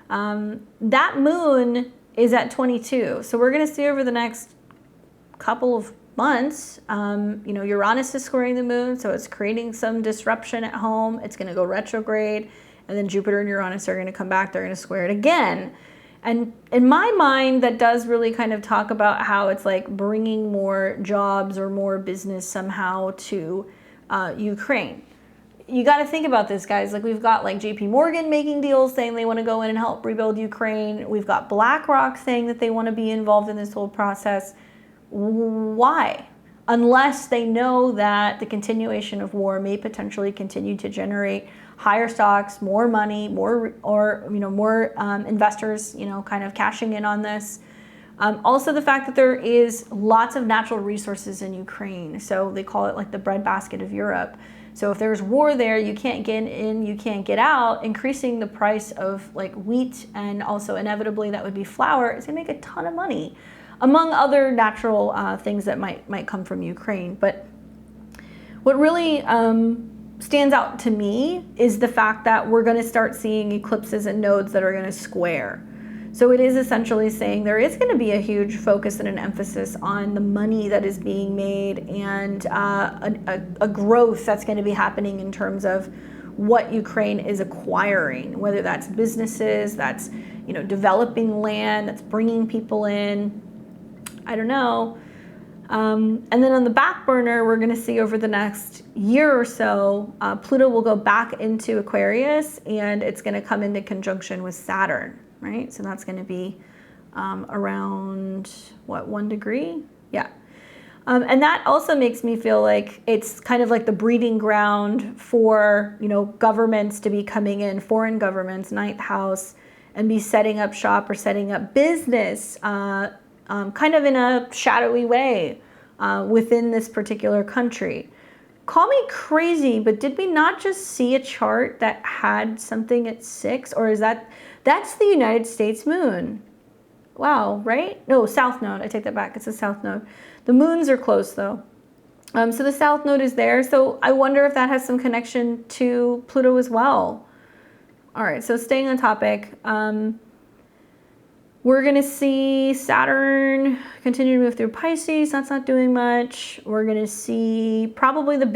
That moon is at 22, so we're going to see over the next couple of months, you know, Uranus is squaring the moon, so it's creating some disruption at home. It's going to go retrograde. And then Jupiter and Uranus are going to come back. They're going to square it again. And in my mind, that does really kind of talk about how it's like bringing more jobs or more business somehow to Ukraine. You got to think about this, guys. Like, we've got like JP Morgan making deals saying they want to go in and help rebuild Ukraine. We've got BlackRock saying that they want to be involved in this whole process. Why? Unless they know that the continuation of war may potentially continue to generate higher stocks, more money, more investors, you know, kind of cashing in on this. Also the fact that there is lots of natural resources in Ukraine. So they call it like the breadbasket of Europe. So if there's war there, you can't get in, you can't get out, increasing the price of like wheat, and also inevitably that would be flour, is gonna make a ton of money, among other natural things that might come from Ukraine. But what really stands out to me is the fact that we're gonna start seeing eclipses and nodes that are gonna square. So it is essentially saying there is going to be a huge focus and an emphasis on the money that is being made, and a growth that's going to be happening in terms of what Ukraine is acquiring, whether that's businesses, that's, you know, developing land, that's bringing people in. I don't know. And then on the back burner, we're going to see over the next year or so, Pluto will go back into Aquarius, and it's going to come into conjunction with Saturn. Right? So that's going to be around, what, 1 degree? Yeah. And that also makes me feel like it's kind of like the breeding ground for, you know, governments to be coming in, foreign governments, ninth house, and be setting up shop or setting up business kind of in a shadowy way within this particular country. Call me crazy, but did we not just see a chart that had something at 6? Or is that's the United States moon? Wow, right? No, south node. I take that back. It's the south node. The moons are close though. So the south node is there. So I wonder if that has some connection to Pluto as well. All right, so staying on topic. We're going to see Saturn continue to move through Pisces. That's not doing much. We're going to see probably the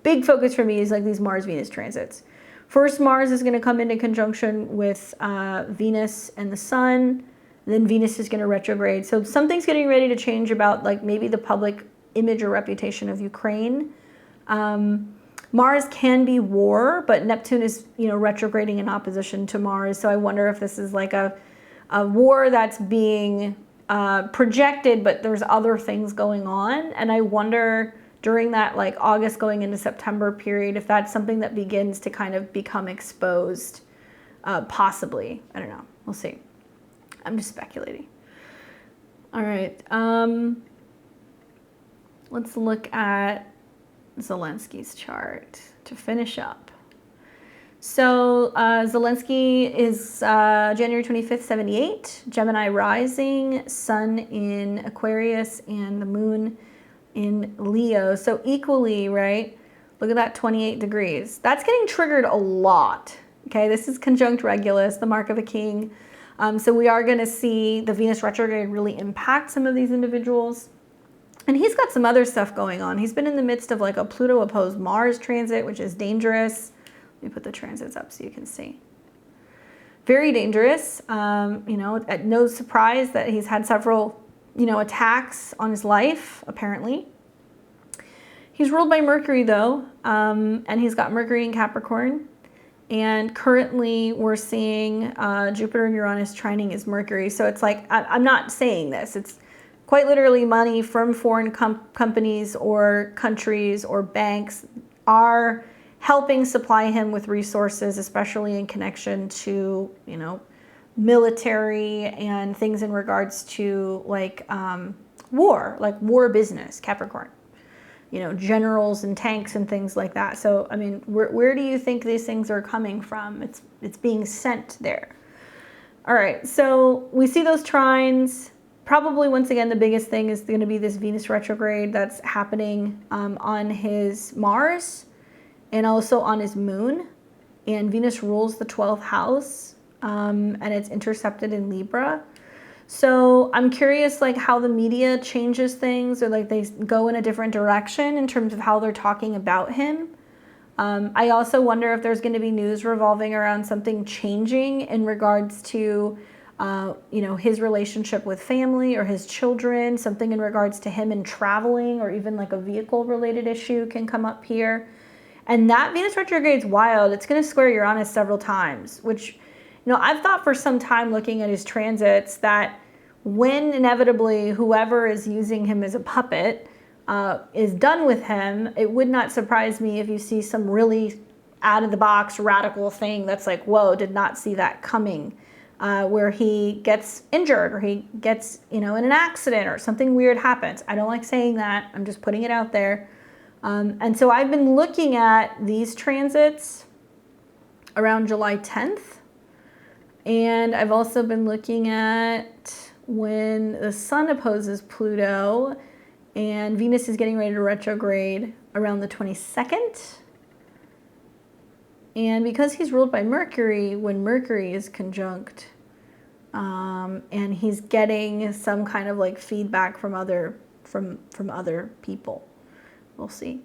big focus for me is like these Mars-Venus transits. First, Mars is going to come into conjunction with Venus and the Sun. Then Venus is going to retrograde. So something's getting ready to change about like maybe the public image or reputation of Ukraine. Mars can be war, but Neptune is, you know, retrograding in opposition to Mars. So I wonder if this is like a war that's being projected, but there's other things going on. And I wonder during that like August going into September period, if that's something that begins to kind of become exposed, possibly. I don't know. We'll see. I'm just speculating. All right. Let's look at Zelensky's chart to finish up. So Zelenskyy is January 25th, 78, Gemini rising, Sun in Aquarius, and the Moon in Leo. So equally, right? Look at that 28 degrees. That's getting triggered a lot. Okay, this is conjunct Regulus, the mark of a king. So we are going to see the Venus retrograde really impact some of these individuals. And he's got some other stuff going on. He's been in the midst of like a Pluto opposed Mars transit, which is dangerous. Let me put the transits up so you can see. Very dangerous. You know, at no surprise that he's had several, you know, attacks on his life, apparently. He's ruled by Mercury though, and he's got Mercury in Capricorn. And currently we're seeing Jupiter and Uranus trining his Mercury. So it's like, I'm not saying this. It's quite literally money from foreign companies or countries or banks are helping supply him with resources, especially in connection to, you know, military and things in regards to like war business, Capricorn, you know, generals and tanks and things like that. So, I mean, where do you think these things are coming from? It's being sent there. All right, so we see those trines. Probably, once again, the biggest thing is going to be this Venus retrograde that's happening on his Mars and also on his Moon. And Venus rules the 12th house, and it's intercepted in Libra. So I'm curious, like, how the media changes things, or like they go in a different direction in terms of how they're talking about him. I also wonder if there's going to be news revolving around something changing in regards to you know, his relationship with family or his children, something in regards to him and traveling, or even like a vehicle related issue can come up here. And that Venus retrograde's wild. It's going to square Uranus several times, which, you know, I've thought for some time looking at his transits that when inevitably whoever is using him as a puppet is done with him, it would not surprise me if you see some really out of the box radical thing that's like, whoa, did not see that coming. Where he gets injured or he gets, you know, in an accident or something weird happens. I don't like saying that. I'm just putting it out there. And so I've been looking at these transits around July 10th. And I've also been looking at when the Sun opposes Pluto and Venus is getting ready to retrograde around the 22nd. And because he's ruled by Mercury, when Mercury is conjunct, and he's getting some kind of like feedback from other people. We'll see.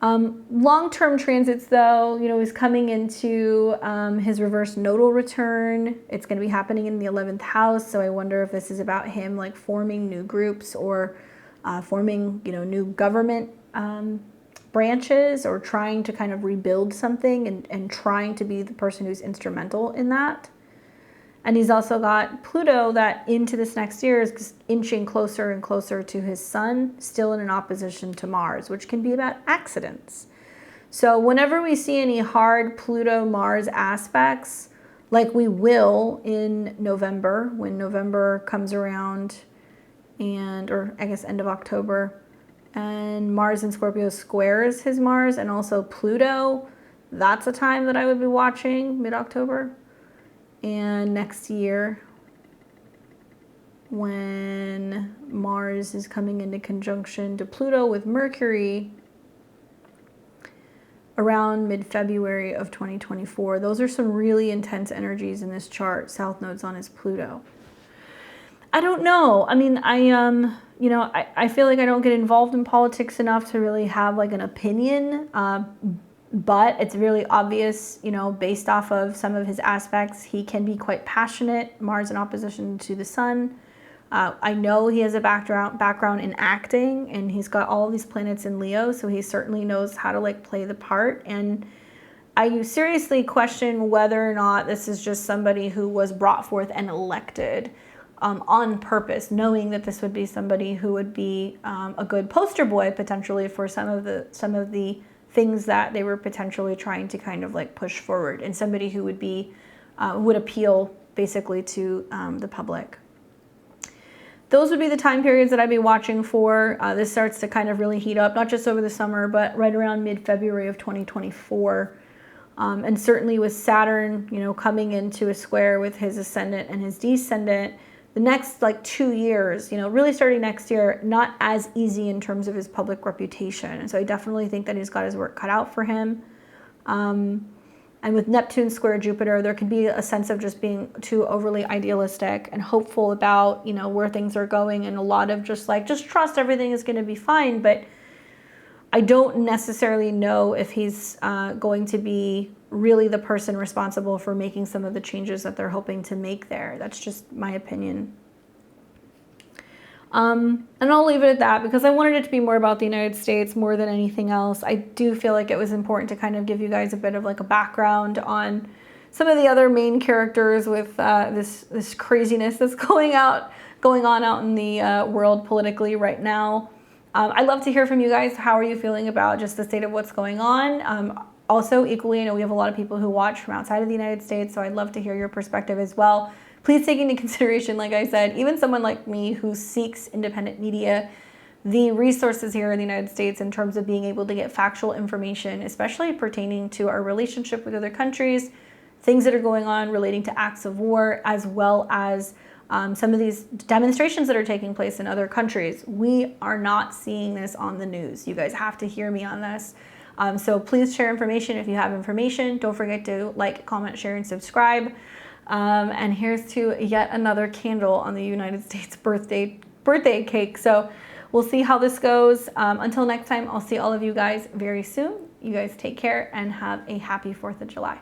Long-term transits, though, he's coming into his reverse nodal return. It's going to be happening in the 11th house, so I wonder if this is about him like forming new groups or forming, new government branches, or trying to kind of rebuild something and trying to be the person who's instrumental in that. And he's also got Pluto that into this next year is inching closer and closer to his Sun, still in an opposition to Mars, which can be about accidents. So whenever we see any hard Pluto-Mars aspects, like we will in November, when November comes around, or I guess end of October, and Mars in Scorpio squares his Mars, and also Pluto, that's a time that I would be watching, mid-October. And next year, when Mars is coming into conjunction to Pluto with Mercury around mid-February of 2024. Those are some really intense energies in this chart. South node's on his Pluto. I don't know. I mean, I feel like I don't get involved in politics enough to really have like an opinion. But it's really obvious, based off of some of his aspects, he can be quite passionate. Mars in opposition to the Sun. I know he has a background in acting, and he's got all of these planets in Leo, so he certainly knows how to like play the part. And I seriously question whether or not this is just somebody who was brought forth and elected on purpose, knowing that this would be somebody who would be a good poster boy potentially for some of the things that they were potentially trying to kind of like push forward, and somebody who would appeal basically to the public. Those would be the time periods that I'd be watching for. This starts to kind of really heat up, not just over the summer, but right around mid-February of 2024. And certainly with Saturn, coming into a square with his ascendant and his descendant, the next like 2 years, really starting next year, not as easy in terms of his public reputation. And so I definitely think that he's got his work cut out for him. And with Neptune square Jupiter, there could be a sense of just being too overly idealistic and hopeful about, where things are going, and a lot of just trust everything is going to be fine. But I don't necessarily know if he's going to be really the person responsible for making some of the changes that they're hoping to make there. That's just my opinion. And I'll leave it at that, because I wanted it to be more about the United States more than anything else. I do feel like it was important to kind of give you guys a bit of like a background on some of the other main characters with this craziness that's going on out in the world politically right now. I'd love to hear from you guys. How are you feeling about just the state of what's going on? Also, equally, I know we have a lot of people who watch from outside of the United States, so I'd love to hear your perspective as well. Please take into consideration, like I said, even someone like me who seeks independent media, the resources here in the United States in terms of being able to get factual information, especially pertaining to our relationship with other countries, things that are going on relating to acts of war, as well as some of these demonstrations that are taking place in other countries. We are not seeing this on the news. You guys have to hear me on this. So please share information if you have information. Don't forget to like, comment, share, and subscribe. And here's to yet another candle on the United States birthday cake. So we'll see how this goes. Until next time, I'll see all of you guys very soon. You guys take care and have a happy 4th of July.